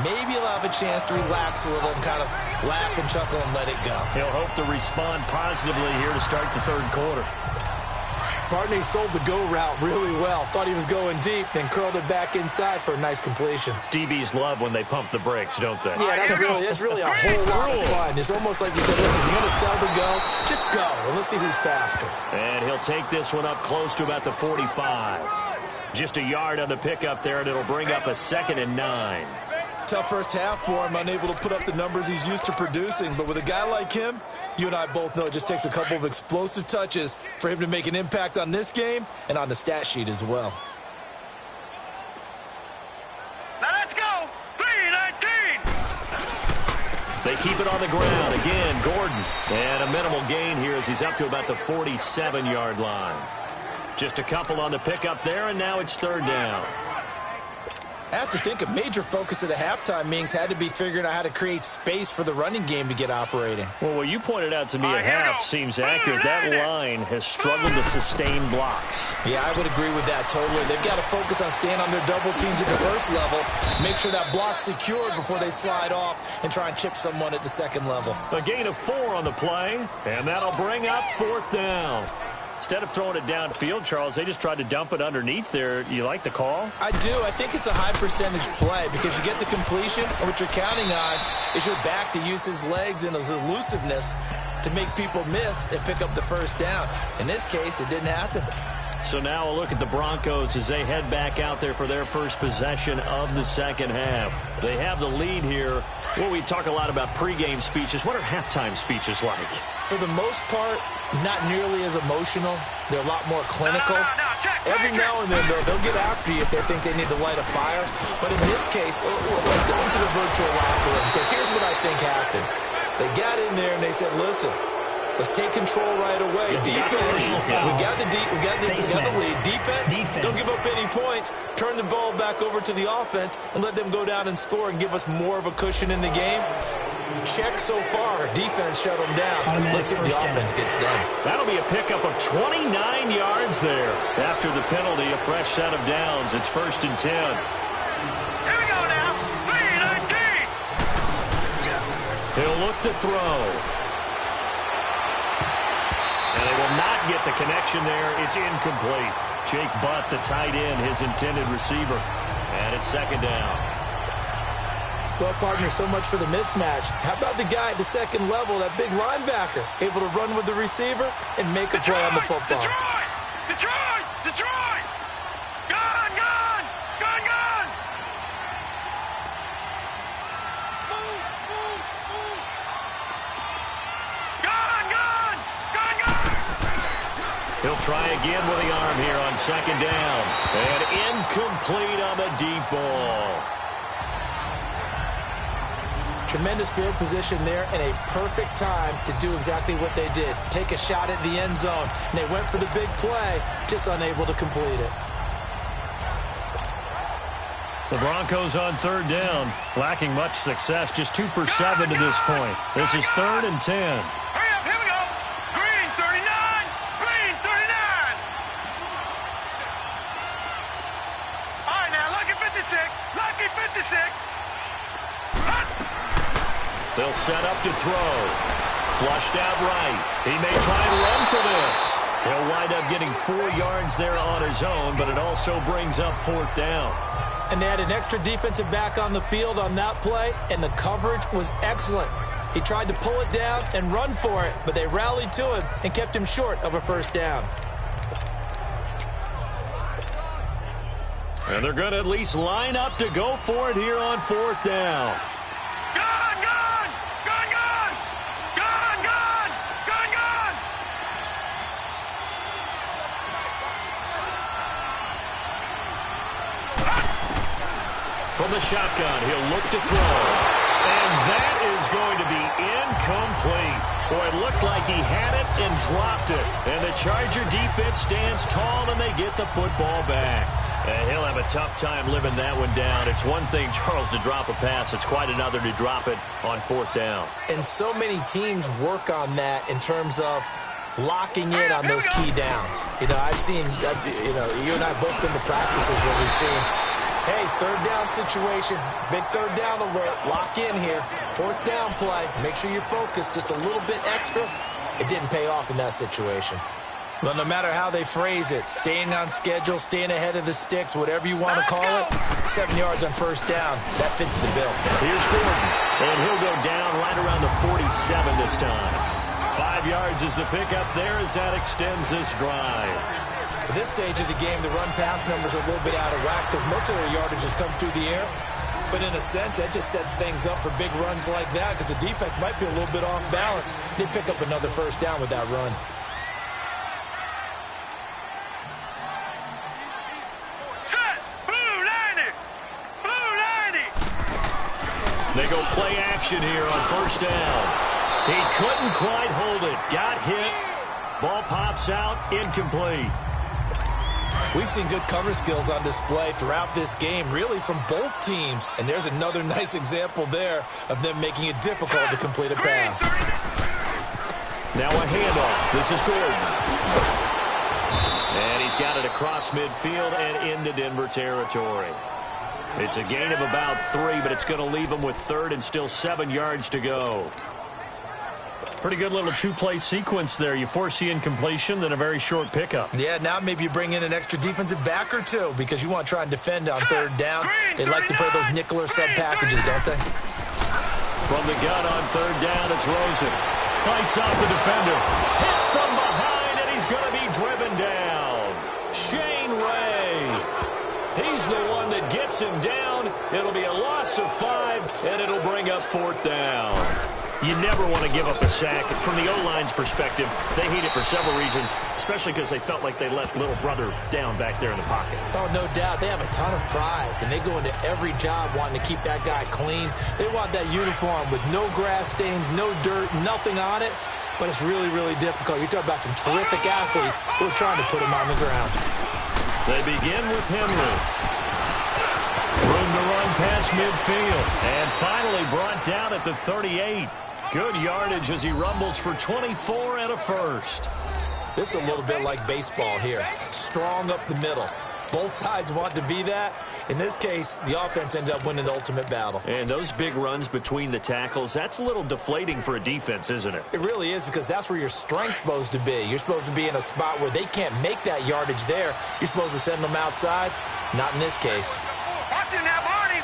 Maybe he'll have a chance to relax a little and kind of laugh and chuckle and let it go. He'll hope to respond positively here to start the third quarter. Barney sold the go route really well. Thought he was going deep, then curled it back inside for a nice completion. DBs love when they pump the brakes, don't they? Yeah, that's really a whole lot of fun. It's almost like you said, listen, you're going to sell the go, just go, and let's see who's faster. And he'll take this one up close to about the 45. Just a yard on the pickup there, and it'll bring up a 2nd and 9. Tough first half for him, unable to put up the numbers he's used to producing. But with a guy like him, you and I both know it just takes a couple of explosive touches for him to make an impact on this game and on the stat sheet as well. Now let's go! 3-19! They keep it on the ground. Again, Gordon. And a minimal gain here as he's up to about the 47-yard line. Just a couple on the pickup there, and now it's third down. I have to think a major focus of the halftime meetings had to be figuring out how to create space for the running game to get operating. Well, what you pointed out to me at half seems accurate. That line has struggled to sustain blocks. Yeah, I would agree with that totally. They've got to focus on staying on their double teams at the first level, make sure that block's secured before they slide off and try and chip someone at the second level. A gain of 4 on the play, and that'll bring up 4th down. Instead of throwing it downfield, Charles, they just tried to dump it underneath there. You like the call? I do. I think it's a high-percentage play because you get the completion, and what you're counting on is your back to use his legs and his elusiveness to make people miss and pick up the first down. In this case, it didn't happen. So now a look at the Broncos as they head back out there for their first possession of the second half. They have the lead here. Well, we talk a lot about pregame speeches. What are halftime speeches like? For the most part, not nearly as emotional. They're a lot more clinical. Every now and then, they'll get after you if they think they need to light a fire. But in this case, let's go into the virtual locker room because here's what I think happened. They got in there and they said, listen, let's take control right away. Defense, we got the lead. Defense, don't give up any points. Turn the ball back over to the offense and let them go down and score and give us more of a cushion in the game. Check so far. Defense shut them down. Let's see if the offense gets done. That'll be a pickup of 29 yards there. After the penalty, a fresh set of downs. It's 1st and 10. Here we go now. 3-19! He'll look to throw. And they will not get the connection there. It's incomplete. Jake Butt, the tight end, his intended receiver. And it's 2nd down. Well, partner, so much for the mismatch. How about the guy at the second level, that big linebacker, able to run with the receiver and make a play on the football? Detroit! Gone! He'll try again with the arm here on second down. And incomplete on the deep ball. Tremendous field position there and a perfect time to do exactly what they did. Take a shot at the end zone. And they went for the big play, just unable to complete it. The Broncos on third down, lacking much success, just 2 for 7 to this point. This is 3rd and 10. Hurry up, here we go. Green 39. All right, now, lucky 56. They'll set up to throw. Flushed out right. He may try and run for this. He'll wind up getting 4 yards there on his own, but it also brings up 4th down. And they had an extra defensive back on the field on that play, and the coverage was excellent. He tried to pull it down and run for it, but they rallied to him and kept him short of a first down. And they're going to at least line up to go for it here on 4th down. From the shotgun, he'll look to throw. And that is going to be incomplete. Boy, it looked like he had it and dropped it. And the Charger defense stands tall and they get the football back. And he'll have a tough time living that one down. It's one thing, Charles, to drop a pass. It's quite another to drop it on 4th down. And so many teams work on that in terms of locking in on those key downs. You know, I've seen, you and I both been to practices where we've seen, hey, 3rd down situation, big 3rd down alert, lock in here, 4th down play, make sure you're focused just a little bit extra. It didn't pay off in that situation. Well, no matter how they phrase it, staying on schedule, staying ahead of the sticks, whatever you want to call it, 7 yards on 1st down, that fits the bill. Here's Gordon, and he'll go down right around the 47 this time. 5 yards is the pickup there as that extends this drive. At this stage of the game, the run-pass numbers are a little bit out of whack because most of their yardage has come through the air. But in a sense, that just sets things up for big runs like that because the defense might be a little bit off balance. They pick up another 1st down with that run. Set! Blue 90! Blue 90! They go play action here on 1st down. He couldn't quite hold it. Got hit. Ball pops out. Incomplete. We've seen good cover skills on display throughout this game, really from both teams. And there's another nice example there of them making it difficult to complete a pass. Now a handoff. This is Gordon. And he's got it across midfield and into Denver territory. It's a gain of about 3, but it's going to leave him with 3rd and still 7 yards to go. Pretty good little 2-play sequence there. You force the incompletion, then a very short pickup. Yeah, now maybe you bring in an extra defensive back or 2 because you want to try and defend on 3rd down. They like to play those nickel or sub packages, don't they? From the gun on 3rd down, it's Rosen. Fights off the defender. Hit from behind, and he's going to be driven down. Shane Ray. He's the one that gets him down. It'll be a loss of 5, and it'll bring up 4th down. You never want to give up a sack. From the O-line's perspective, they hate it for several reasons, especially because they felt like they let little brother down back there in the pocket. Oh, no doubt. They have a ton of pride, and they go into every job wanting to keep that guy clean. They want that uniform with no grass stains, no dirt, nothing on it, but it's really, really difficult. You're talking about some terrific athletes who are trying to put him on the ground. They begin with Henry. Room to run past midfield, and finally brought down at the 38. Good yardage as he rumbles for 24 and a 1st. This is a little bit like baseball here. Strong up the middle. Both sides want to be that. In this case, the offense ended up winning the ultimate battle. And those big runs between the tackles, that's a little deflating for a defense, isn't it? It really is because that's where your strength's supposed to be. You're supposed to be in a spot where they can't make that yardage there. You're supposed to send them outside. Not in this case. Watch it now, Barney!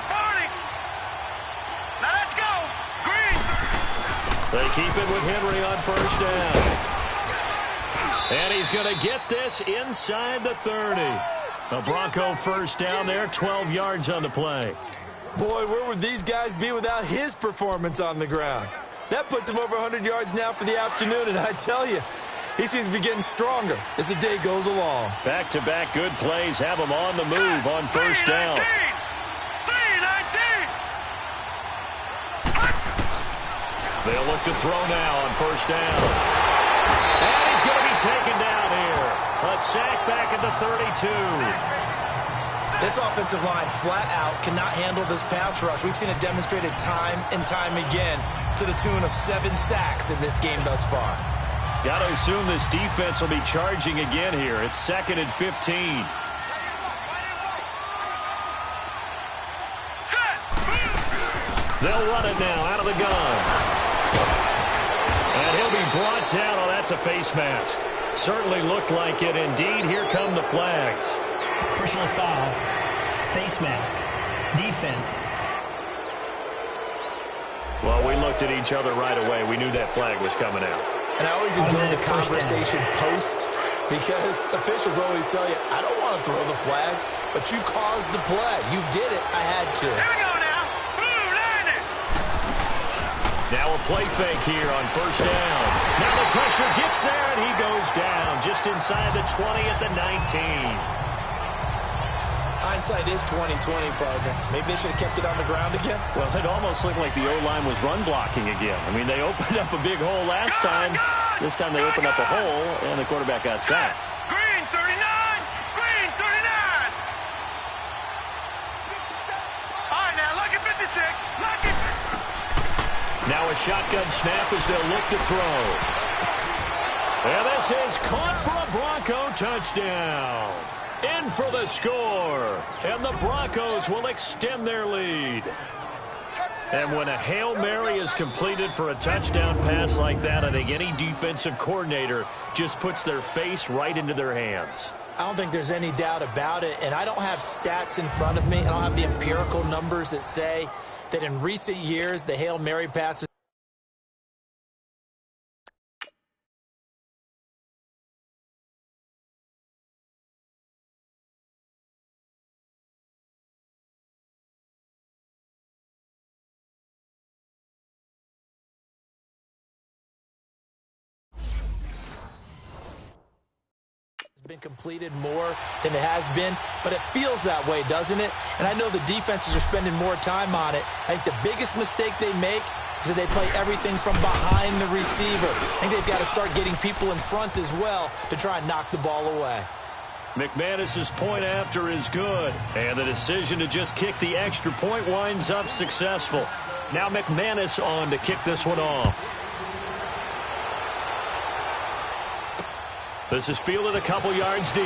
They keep it with Henry on first down. And he's going to get this inside the 30. A Bronco first down there, 12 yards on the play. Boy, where would these guys be without his performance on the ground? That puts him over 100 yards now for the afternoon, and I tell you, he seems to be getting stronger as the day goes along. Back-to-back good plays have him on the move on first down. They'll look to throw now on first down. And he's going to be taken down here. A sack back at the 32. This offensive line flat out cannot handle this pass rush. We've seen it demonstrated time and time again to the tune of 7 sacks in this game thus far. Got to assume this defense will be charging again here. It's 2nd and 15. They'll run it now out of the gun. And he'll be brought down. Oh, that's a face mask. Certainly looked like it. Indeed, here come the flags. Personal foul, face mask, defense. Well, we looked at each other right away. We knew that flag was coming out. And I always enjoy the conversation post because officials always tell you, I don't want to throw the flag, but you caused the play. You did it. I had to. Here we go now. Blue line it. Now a play fake here on first down. Now the pressure gets there, and he goes down just inside the 20 at the 19. Hindsight is 20/20, partner. Maybe they should have kept it on the ground again. Well, it almost looked like the O-line was run blocking again. I mean, they opened up a big hole last time. This time they opened up a hole, and the quarterback got sacked. Green 39. Green 39. All right, now, lucky 56. Lucky. Now a shotgun snap as they'll look to throw. And this is caught for a Bronco touchdown. In for the score. And the Broncos will extend their lead. And when a Hail Mary is completed for a touchdown pass like that, I think any defensive coordinator just puts their face right into their hands. I don't think there's any doubt about it, and I don't have stats in front of me. I don't have the empirical numbers that say that in recent years the Hail Mary passes been completed more than it has been, but it feels that way, doesn't it? And I know the defenses are spending more time on it. I think the biggest mistake they make is that they play everything from behind the receiver. I think they've got to start getting people in front as well to try and knock the ball away. McManus's point after is good, and the decision to just kick the extra point winds up successful. Now McManus on to kick this one off. This is fielded a couple yards deep.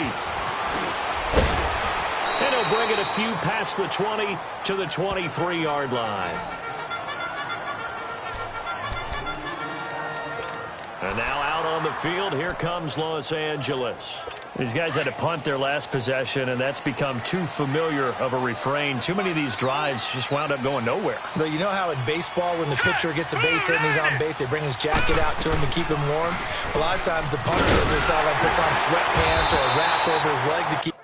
And he'll bring it a few past the 20 to the 23-yard line. And now out on the field, here comes Los Angeles. These guys had to punt their last possession, and that's become too familiar of a refrain. Too many of these drives just wound up going nowhere. But you know how in baseball, when the pitcher gets a base hit and he's on base, they bring his jacket out to him to keep him warm? A lot of times the punter does this, puts on sweatpants or a wrap over his leg to keep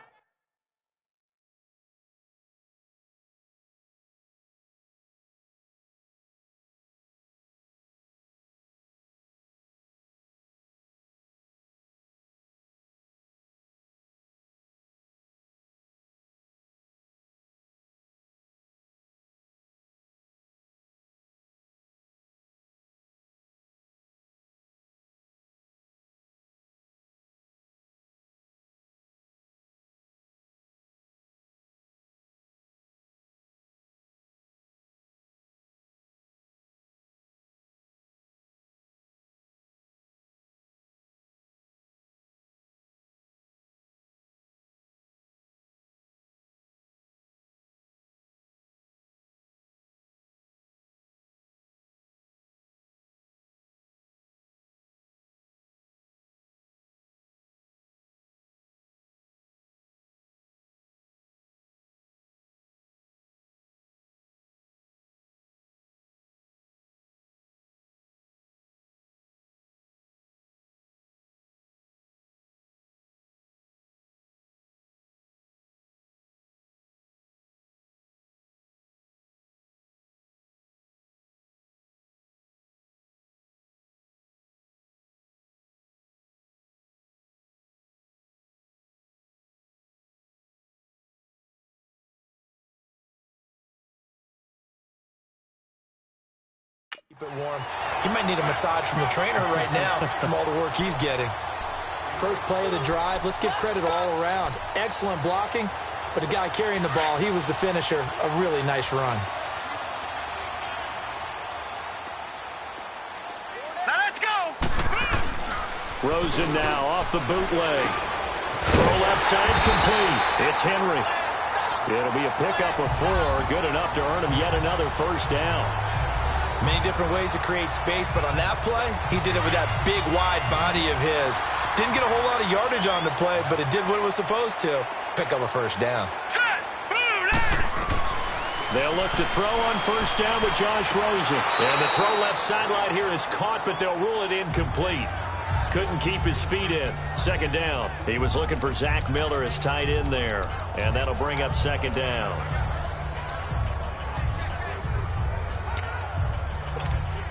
bit warm. He might need a massage from the trainer right now from all the work he's getting. First play of the drive, let's give credit all around. Excellent blocking, but the guy carrying the ball, he was the finisher. A really nice run. Now let's go. Rosen now off the bootleg. Throw left side complete. It's Henry. It'll be a pickup of 4. Good enough to earn him yet another first down. Many different ways to create space, but on that play, he did it with that big, wide body of his. Didn't get a whole lot of yardage on the play, but it did what it was supposed to. Pick up a first down. Set. Move left. They'll look to throw on first down with Josh Rosen. And the throw left sideline here is caught, but they'll rule it incomplete. Couldn't keep his feet in. Second down. He was looking for Zach Miller as tight end there. And that'll bring up second down.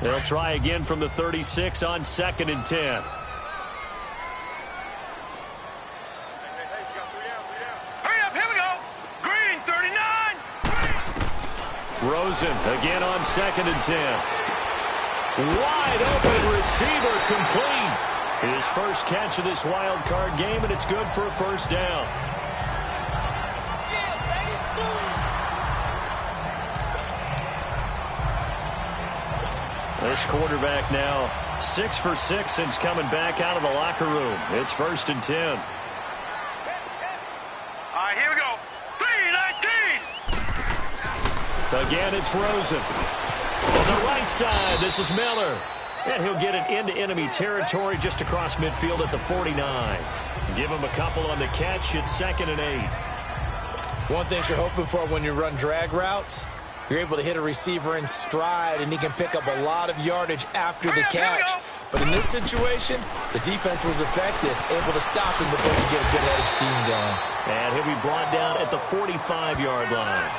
They'll try again from the 36 on 2nd and 10. Hurry up, here we go. Green, 39. Rosen again on 2nd and 10. Wide open receiver complete. His first catch of this wild card game, and it's good for a first down. This quarterback now 6 for 6 since coming back out of the locker room. It's 1st and 10. All right, here we go. 3-19. Again, it's Rosen. On the right side, this is Miller. And he'll get it into enemy territory just across midfield at the 49. Give him a couple on the catch. It's 2nd and 8. One thing you're hoping for when you run drag routes, you're able to hit a receiver in stride, and he can pick up a lot of yardage after the catch. But in this situation, the defense was effective, able to stop him before he get a good head of steam going. And he'll be brought down at the 45-yard line.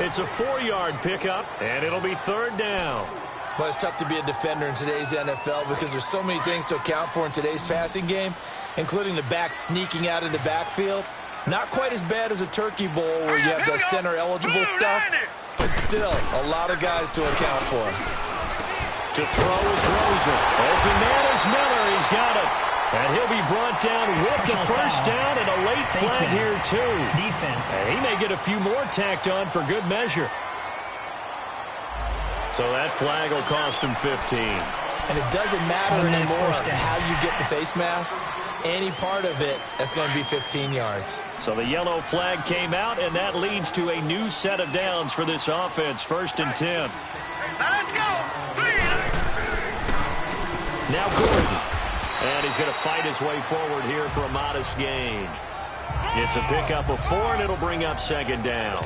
It's a 4-yard pickup, and it'll be 3rd down. Well, it's tough to be a defender in today's NFL because there's so many things to account for in today's passing game, including the back sneaking out of the backfield. Not quite as bad as a turkey bowl where you have the center-eligible stuff, but still a lot of guys to account for. To throw is Rosen. Open man is Miller. He's got it. And he'll be brought down with the first down and a late flag here, too. Defense. And he may get a few more tacked on for good measure. So that flag will cost him 15. And it doesn't matter anymore how you get the face mask. Any part of it, that's going to be 15 yards. So the yellow flag came out, and that leads to a new set of downs for this offense. 1st and 10. Now let's go. Now Gordon. And he's going to fight his way forward here for a modest gain. It's a pickup of 4, and it'll bring up 2nd down.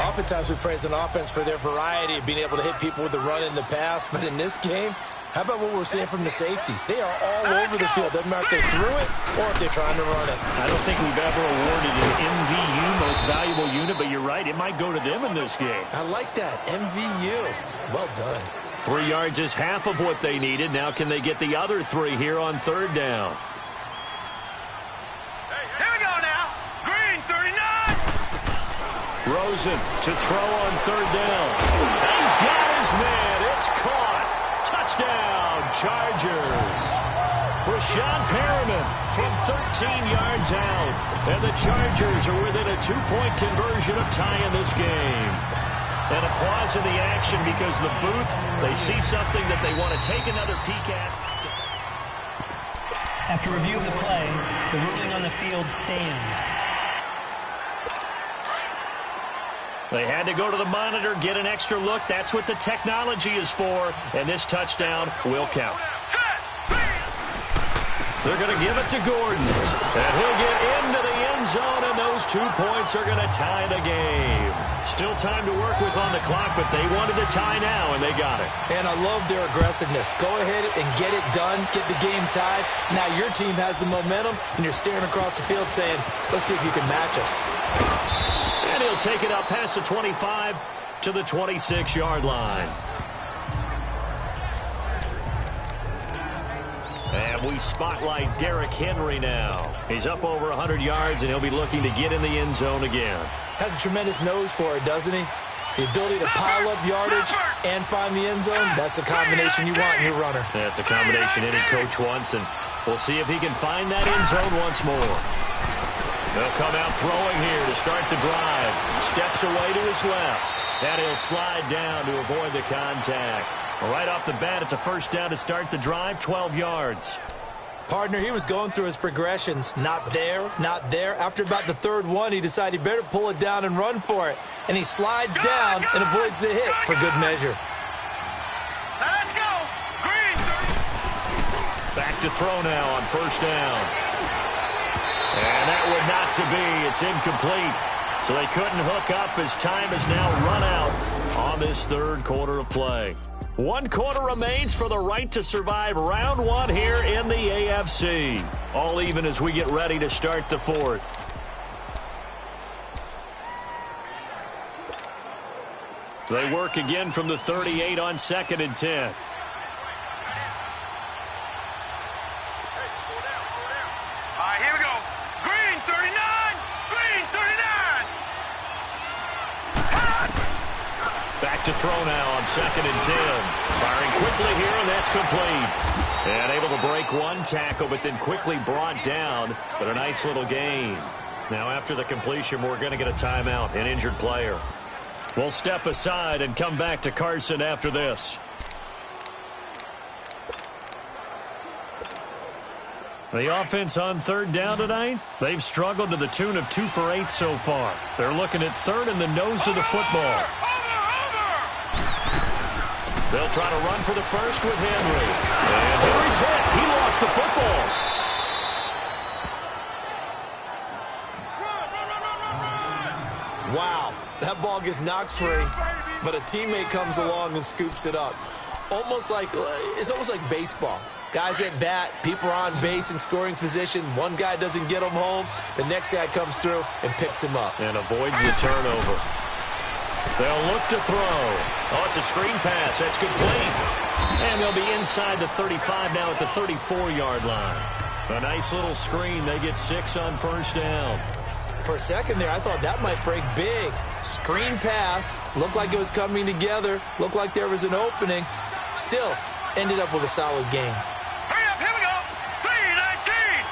Oftentimes we praise an offense for their variety of being able to hit people with the run in the pass. But in this game, how about what we're seeing from the safeties? They are all over the field. Doesn't matter if they threw it or if they're trying to run it. I don't think we've ever awarded an MVU, most valuable unit, but you're right, it might go to them in this game. I like that. MVU. Well done. 3 yards is half of what they needed. Now can they get the other 3 here on 3rd down? Here we go now. Green, 39. Rosen to throw on 3rd down. He's got his man. It's caught. Touchdown, Chargers. Rashawn Perriman from 13 yards out. And the Chargers are within a 2-point conversion of tying this game. And a pause in the action because the booth, they see something that they want to take another peek at. After review of the play, the ruling on the field stands. They had to go to the monitor, get an extra look. That's what the technology is for. And this touchdown will count. They're going to give it to Gordon. And he'll get into the end zone, and those 2 points are going to tie the game. Still time to work with on the clock, but they wanted to tie now, and they got it. And I love their aggressiveness. Go ahead and get it done, get the game tied. Now your team has the momentum, and you're staring across the field saying, let's see if you can match us. And he'll take it up past the 25 to the 26-yard line. And we spotlight Derrick Henry now. He's up over 100 yards, and he'll be looking to get in the end zone again. Has a tremendous nose for it, doesn't he? The ability to pile up yardage and find the end zone, that's the combination you want in your runner. That's a combination any coach wants, and we'll see if he can find that end zone once more. They'll come out throwing here to start the drive. Steps away to his left. And he'll slide down to avoid the contact. Right off the bat, it's a first down to start the drive, 12 yards. Partner, he was going through his progressions. Not there, not there. After about the third one, he decided he better pull it down and run for it. And he slides down and avoids the hit for good measure. Let's go. Green. Back to throw now on first down. And that would not to be. It's incomplete. So they couldn't hook up as time has now run out on this third quarter of play. 1 quarter remains for the right to survive round 1 here in the AFC. All even as we get ready to start the fourth. They work again from the 38 on 2nd and 10. All right, here we go. Green 39. Green 39. Back to throw now on 2nd and 10. Firing quickly here, and that's complete. And able to break one tackle, but then quickly brought down. But a nice little gain. Now after the completion, we're going to get a timeout, an injured player. We'll step aside and come back to Carson after this. The offense on third down tonight, they've struggled to the tune of 2 for 8 so far. They're looking at third in the nose of the football. They'll try to run for the first with Henry. And Henry's hit. He lost the football. Wow, that ball gets knocked free, but a teammate comes along and scoops it up. It's almost like baseball. Guys at bat, people are on base in scoring position. One guy doesn't get him home. The next guy comes through and picks him up. And avoids the turnover. They'll look to throw. Oh, it's a screen pass. That's complete. And they'll be inside the 35 now at the 34-yard line. A nice little screen. They get 6 on first down. For a second there, I thought that might break big. Screen pass. Looked like it was coming together. Looked like there was an opening. Still, ended up with a solid game. Hurry up, here we go. 3-19.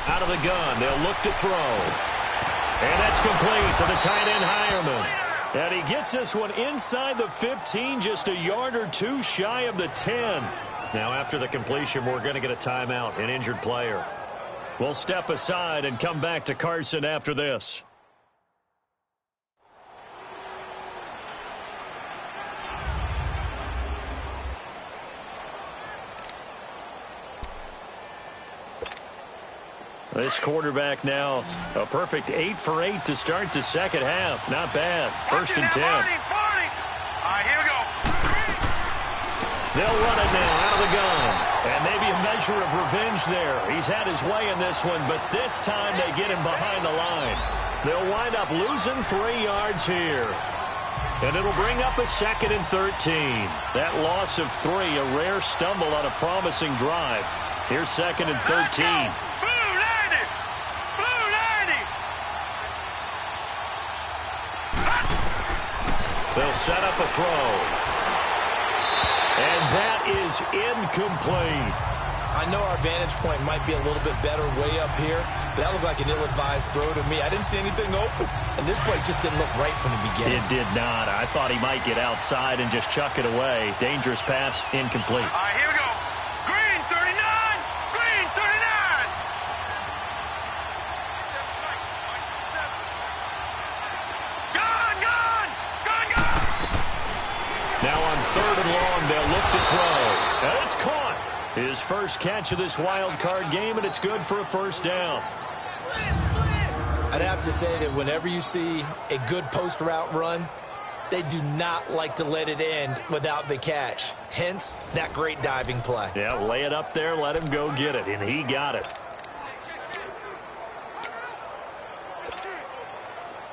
3-19. Out of the gun, they'll look to throw. And that's complete to the tight end, Hireman. And he gets this one inside the 15, just a yard or 2 shy of the 10. Now after the completion, we're going to get a timeout, an injured player. We'll step aside and come back to Carson after this. This quarterback now, a perfect 8 for 8 to start the second half. Not bad. First and 10. All right, here we go. They'll run it now out of the gun. And maybe a measure of revenge there. He's had his way in this one, but this time they get him behind the line. They'll wind up losing 3 yards here. And it'll bring up a 2nd and 13. That loss of 3, a rare stumble on a promising drive. Here's 2nd and 13. They'll set up a throw. And that is incomplete. I know our vantage point might be a little bit better way up here, but that looked like an ill-advised throw to me. I didn't see anything open, and this play just didn't look right from the beginning. It did not. I thought he might get outside and just chuck it away. Dangerous pass, incomplete. All right, here we go. Green 39. Green 39. Gone. Now on 3rd and long, they'll look to throw. And it's caught. His first catch of this wild card game, and it's good for a first down. I'd have to say that whenever you see a good post route run, they do not like to let it end without the catch. Hence, that great diving play. Yeah, lay it up there, let him go get it, and he got it.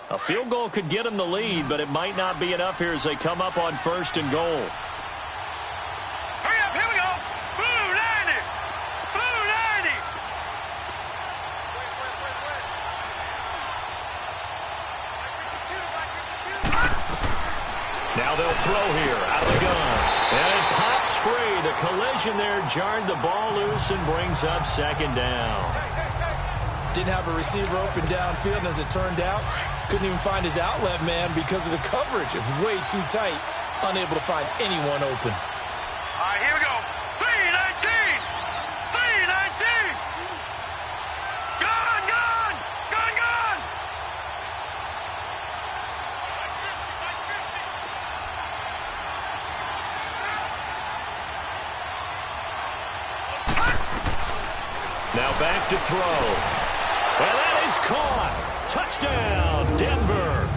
A field goal could get him the lead, but it might not be enough here as they come up on 1st and goal. Hurry up, here we go. Blue 90. Blue 90. Now they'll throw here out of the gun. And it pops free. The collision there jarred the ball loose and brings up second down. Didn't have a receiver open downfield, and as it turned out, couldn't even find his outlet man because of the coverage. It was way too tight, unable to find anyone open. All right, here we go. 319! 319! Gone, gone! Gone, gone! Now back to throw. And that is caught. Touchdown, Denver.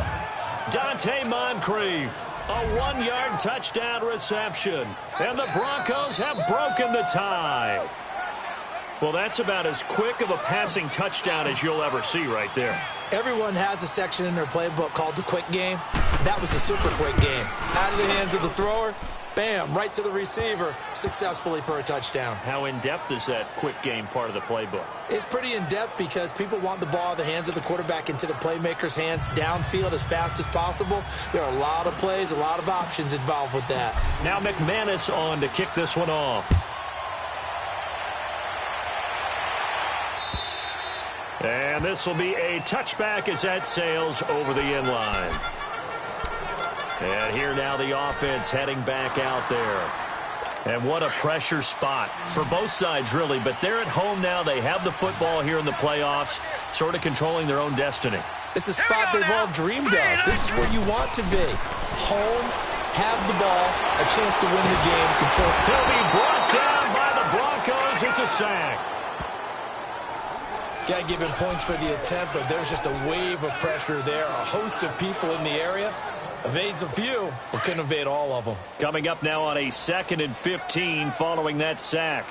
Dante Moncrief. A 1-yard touchdown reception. And the Broncos have broken the tie. Well, that's about as quick of a passing touchdown as you'll ever see right there. Everyone has a section in their playbook called the quick game. That was a super quick game. Out of the hands of the thrower, bam, right to the receiver, successfully for a touchdown. How in-depth is that quick game part of the playbook? It's pretty in-depth because people want the ball in the hands of the quarterback into the playmaker's hands downfield as fast as possible. There are a lot of plays, a lot of options involved with that. Now McManus on to kick this one off. And this will be a touchback as that sails over the end line. And here now the offense heading back out there. And what a pressure spot for both sides, really. But they're at home now. They have the football here in the playoffs, sort of controlling their own destiny. It's the spot they've all dreamed of. This is where you want to be. Home, have the ball, a chance to win the game, control. He'll be brought down by the Broncos. It's a sack. Got to give him points for the attempt, but there's just a wave of pressure there. A host of people in the area. Evades a few, but couldn't evade all of them. Coming up now on a 2nd and 15 following that sack.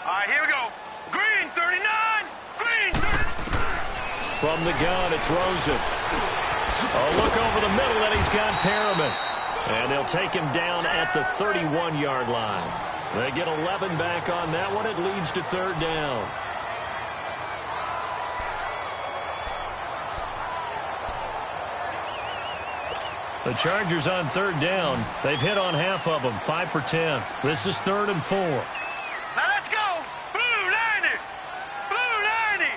All right, here we go. Green, 39. Green, 39. From the gun, it's Rosen. A look over the middle, and he's got Perriman. And they'll take him down at the 31-yard line. They get 11 back on that one. It leads to 3rd down. The Chargers on 3rd down. They've hit on half of them, 5 for 10. This is 3rd and 4. Now let's go. Blue 90. Blue 90.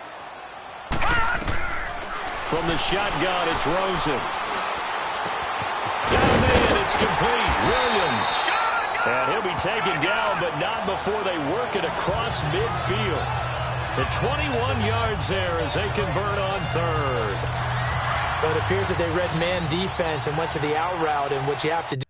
From the shotgun, it's Rosen. Down in, it's complete. Williams. And he'll be taken down, but not before they work it across midfield. The 21 yards there as they convert on 3rd. But it appears that they read man defense and went to the out route, and what you have to do.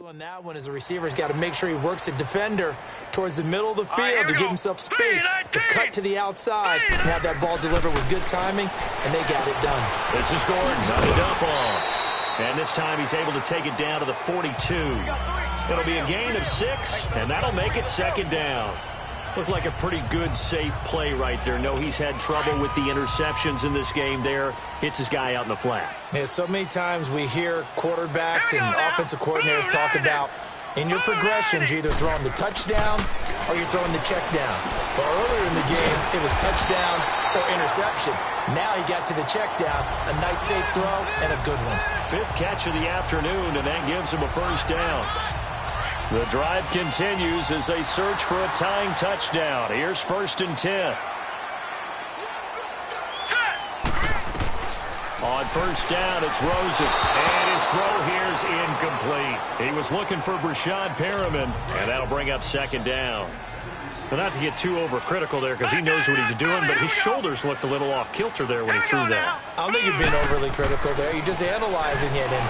On that one is the receiver's got to make sure he works the defender towards the middle of the field to give himself space to cut to the outside and have that ball delivered with good timing, and they got it done. This is Gordon on the dump off. And this time he's able to take it down to the 42. It'll be a gain of 6, and that'll make it 2nd down. Looked like a pretty good, safe play right there. No, he's had trouble with the interceptions in this game there. Hits his guy out in the flat. Yeah, so many times we hear quarterbacks and offensive coordinators talk about in your progressions, you're either throwing the touchdown or you're throwing the check down. But earlier in the game, it was touchdown or interception. Now he got to the check down, a nice safe throw, and a good one. 5th catch of the afternoon, and that gives him a 1st down. The drive continues as they search for a tying touchdown. Here's 1st and 10. On 1st down, it's Rosen. And his throw here's incomplete. He was looking for Brashad Perriman, and that'll bring up 2nd down. But not to get too overcritical there because he knows what he's doing, but his shoulders looked a little off kilter there when he threw that. I don't think you're being overly critical there. You're just analyzing it, and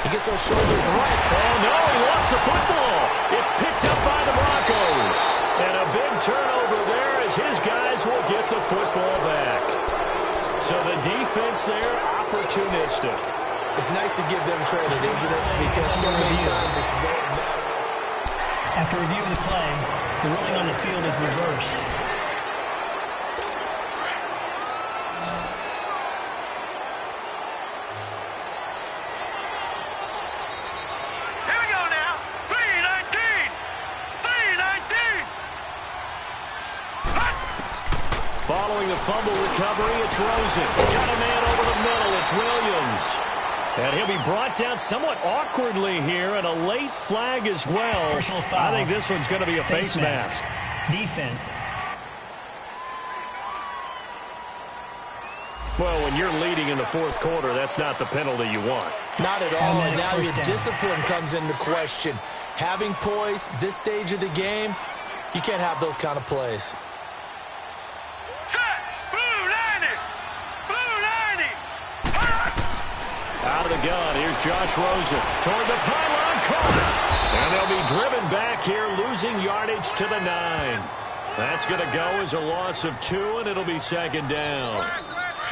he gets those shoulders right. Oh, no, he lost the football. It's picked up by the Broncos. And a big turnover there as his guys will get the football back. So the defense there, opportunistic. It's nice to give them credit, isn't it? Because so many times it's very bad. After review of the play, the ruling on the field is reversed. Following the fumble recovery, it's Rosen. Got a man over the middle. It's Williams. And he'll be brought down somewhat awkwardly here, and a late flag as well. Personal foul. I think this one's going to be a face mask. Defense. Well, when you're leading in the fourth quarter, that's not the penalty you want. Not at all, and now your First down. discipline comes into question. Having poise this stage of the game, you can't have those kind of plays. Set! Blue 90! Blue 90! Out of the gun, here's Josh Rosen. Toward the pylon, caught. And they'll be driven back here, losing yardage to the 9. That's going to go as a loss of 2, and it'll be second down.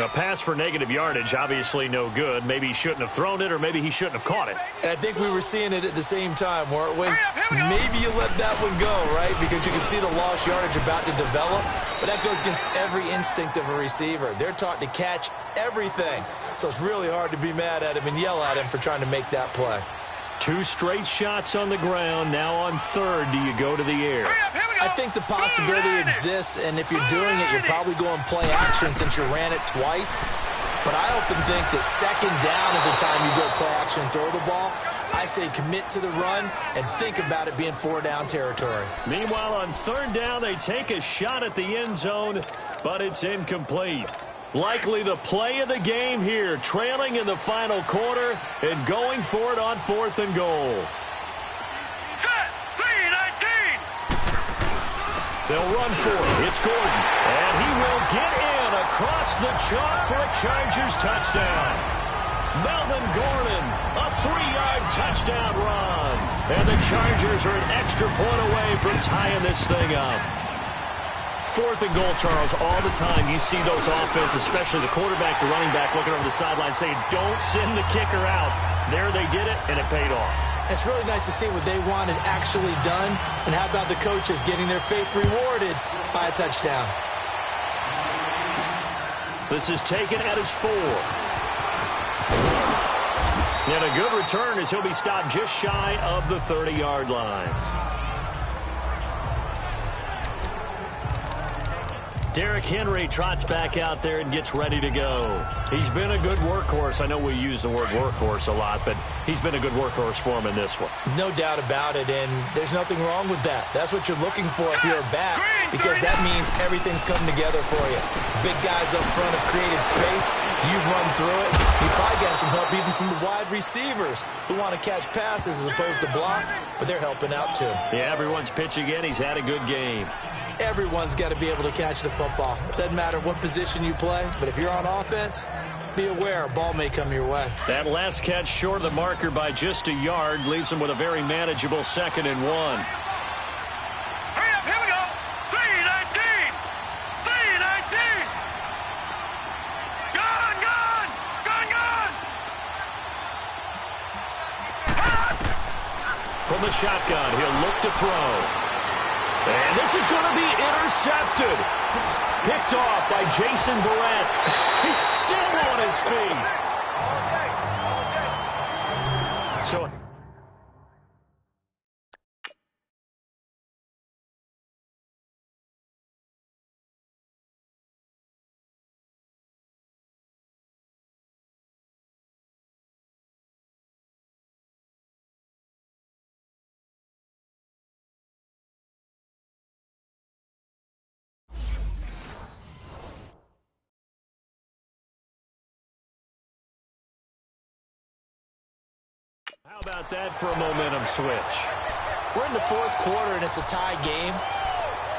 A pass for negative yardage, obviously no good. Maybe he shouldn't have thrown it, or maybe he shouldn't have caught it. And I think we were seeing it at the same time, weren't we? Hurry up, here we go. Maybe you let that one go, right? Because you can see the lost yardage about to develop. But that goes against every instinct of a receiver. They're taught to catch everything. So it's really hard to be mad at him and yell at him for trying to make that play. 2 straight shots on the ground. Now on third, do you go to the air? Hurry up, here we go. I think the possibility exists, and if you're doing it, you're probably going play action since you ran it twice. But I often think that second down is the time you go play action and throw the ball. I say commit to the run and think about it being 4-down territory. Meanwhile, on third down, they take a shot at the end zone, but it's incomplete. Likely the play of the game here, trailing in the final quarter and going for it on 4th and goal. Set! 3-19! They'll run for it. It's Gordon, and he will get in across the chalk for a Chargers touchdown. Melvin Gordon, a 3-yard touchdown run. And the Chargers are an extra point away from tying this thing up. 4th and goal, Charles, all the time you see those offenses, especially the quarterback, the running back, looking over the sideline saying, don't send the kicker out. There they did it, and it paid off. It's really nice to see what they wanted actually done. And how about the coaches getting their faith rewarded by a touchdown? This is taken at his 4. And a good return as he'll be stopped just shy of the 30-yard line. Derrick Henry trots back out there and gets ready to go. He's been a good workhorse. I know we use the word workhorse a lot, but he's been a good workhorse for him in this one. No doubt about it, and there's nothing wrong with that. That's what you're looking for if you're a back, because that means everything's come together for you. Big guys up front have created space. You've run through it. You've probably gotten some help even from the wide receivers who want to catch passes as opposed to block, but they're helping out too. Yeah, everyone's pitching in. He's had a good game. Everyone's got to be able to catch the football. It doesn't matter what position you play, but if you're on offense, be aware a ball may come your way. That last catch short of the marker by just a yard leaves him with a very manageable 2nd and 1. Hurry up, here we go! 3-19! 3-19! Gone, gone! Gone, gone! From the shotgun, he'll look to throw. And this is going to be intercepted. Picked off by Jason Verrett. He's still on his feet. So how about that for a momentum switch? We're in the 4th quarter, and it's a tie game.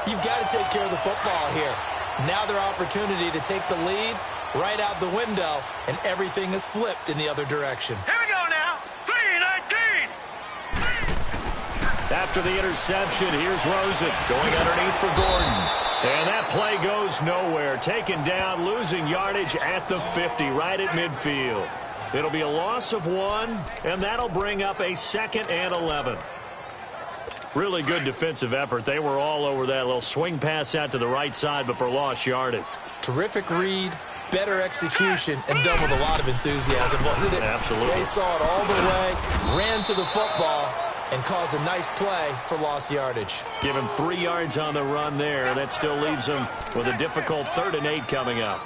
You've got to take care of the football here. Now their opportunity to take the lead right out the window, and everything is flipped in the other direction. Here we go now! 3-19! After the interception, here's Rosen going underneath for Gordon. And that play goes nowhere. Taken down, losing yardage at the 50, right at midfield. It'll be a loss of 1, and that'll bring up a 2nd and 11. Really good defensive effort. They were all over that little swing pass out to the right side before lost yardage. Terrific read, better execution, and done with a lot of enthusiasm, wasn't it? Absolutely. They saw it all the way, ran to the football, and calls a nice play for lost yardage. Give him 3 yards on the run there. That still leaves him with a difficult 3rd and 8 coming up.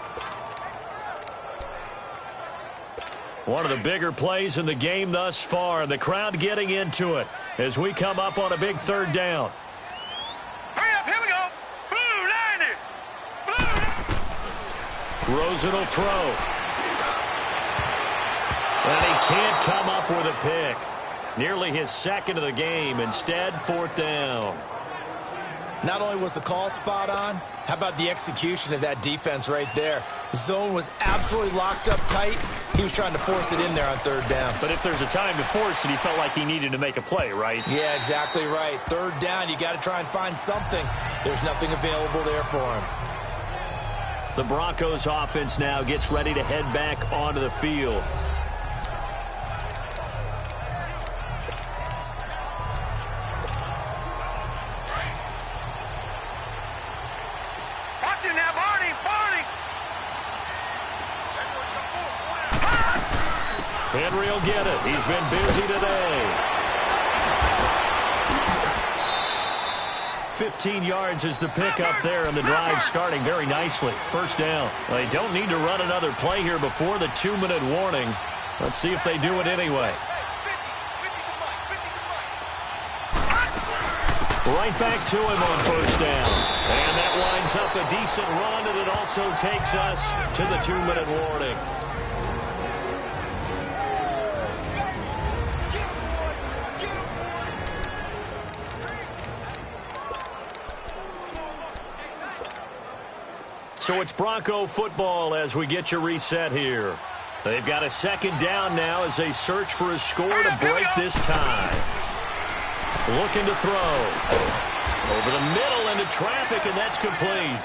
One of the bigger plays in the game thus far, and the crowd getting into it as we come up on a big 3rd down. Hurry up, here we go. Blue 90. Rosen will throw. And he can't come up with a pick. Nearly his 2nd of the game. Instead, 4th down. Not only was the call spot on, how about the execution of that defense right there? The zone was absolutely locked up tight. He was trying to force it in there on 3rd down. But if there's a time to force it, he felt like he needed to make a play, right? Yeah, exactly right. 3rd down, you got to try and find something. There's nothing available there for him. The Broncos offense now gets ready to head back onto the field. Watch it now, Barney. Henry will get it. He's been busy today. 15 yards is the pickup there, and the drive starting very nicely. 1st down. They don't need to run another play here before the 2-minute warning. Let's see if they do it anyway. Right back to him on 1st down. And that winds up a decent run, and it also takes us to the 2-minute warning. So it's Bronco football as we get you reset here. They've got a 2nd down now as they search for a score to break this tie. Looking to throw. Over the middle into traffic, and that's complete.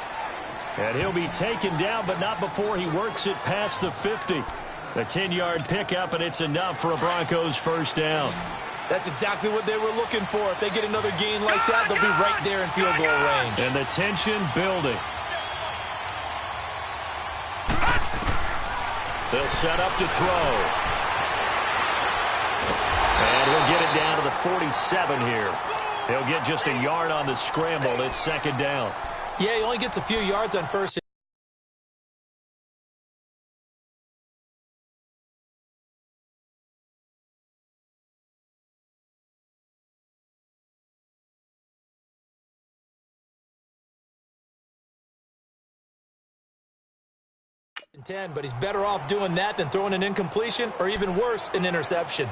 And he'll be taken down, but not before he works it past the 50. A 10-yard pickup, and it's enough for a Broncos 1st down. That's exactly what they were looking for. If they get another gain like that, they'll be right there in field goal range. And the tension building. They'll set up to throw. And he'll get it down to the 47 here. He'll get just a yard on the scramble. It's 2nd down. Yeah, he only gets a few yards on 1st and 10, but he's better off doing that than throwing an incompletion or even worse, an interception.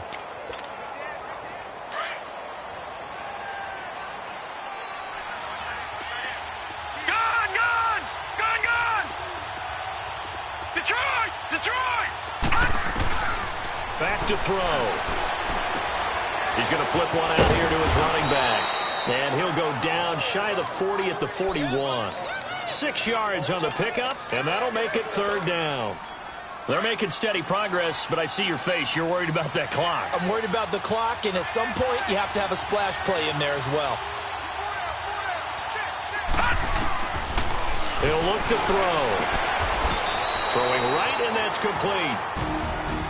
Detroit! Back to throw. He's going to flip one out here to his running back. And he'll go down shy of the 40 at the 41. 6 yards on the pickup, and that'll make it 3rd down. They're making steady progress, but I see your face. You're worried about that clock. I'm worried about the clock, and at some point, you have to have a splash play in there as well. He'll look to throw. Throwing right, and that's complete.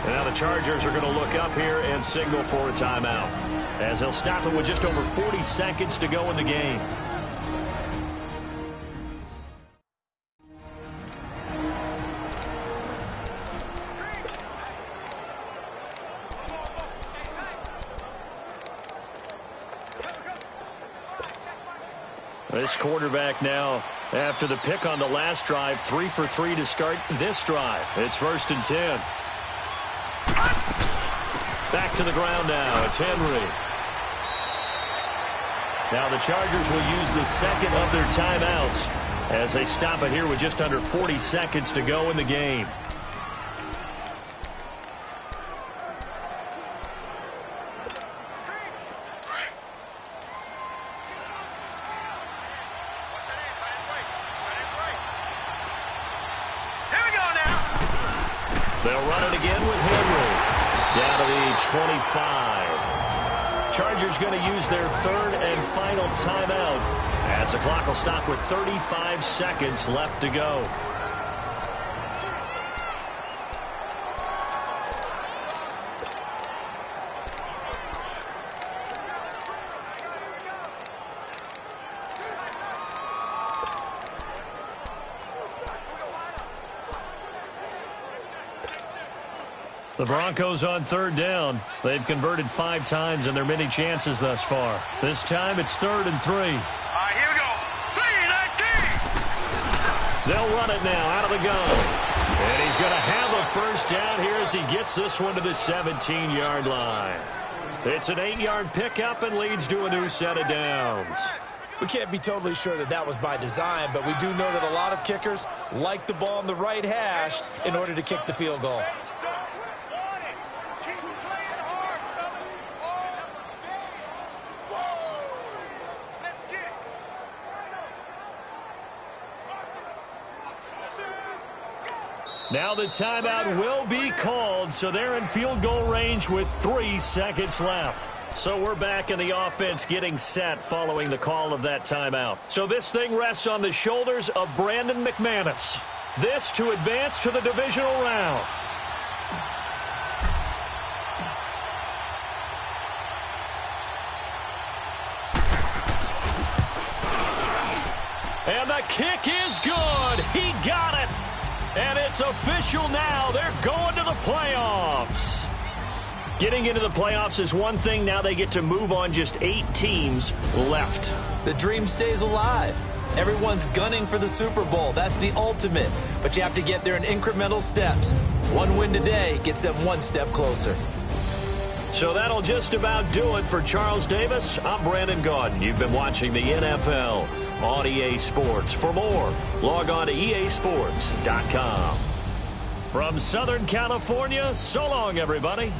And now the Chargers are going to look up here and signal for a timeout, as they'll stop it with just over 40 seconds to go in the game. This quarterback now, after the pick on the last drive, 3 for 3 to start this drive. It's 1st and 10. Back to the ground now. It's Henry. Now the Chargers will use the 2nd of their timeouts as they stop it here with just under 40 seconds to go in the game. They'll run it again with Henry. Down to the 25. Chargers going to use their 3rd and final timeout as the clock will stop with 35 seconds left to go. The Broncos on third down. They've converted 5 times in their many chances thus far. This time it's 3rd and 3. All right, here we go. 3-19. They'll run it now out of the gun. And he's going to have a first down here as he gets this one to the 17-yard line. It's an 8-yard pickup and leads to a new set of downs. We can't be totally sure that that was by design, but we do know that a lot of kickers like the ball in the right hash in order to kick the field goal. Now the timeout will be called, so they're in field goal range with 3 seconds left. So we're back in the offense getting set following the call of that timeout. So this thing rests on the shoulders of Brandon McManus. This to advance to the divisional round. And the kick is good. He got it. And it's official now. They're going to the playoffs. Getting into the playoffs is one thing. Now they get to move on. Just 8 teams left. The dream stays alive. Everyone's gunning for the Super Bowl. That's the ultimate. But you have to get there in incremental steps. One win today gets them 1 step closer. So that'll just about do it for Charles Davis. I'm Brandon Gaudin. You've been watching the NFL on EA Sports. For more, log on to easports.com. From Southern California, so long, everybody.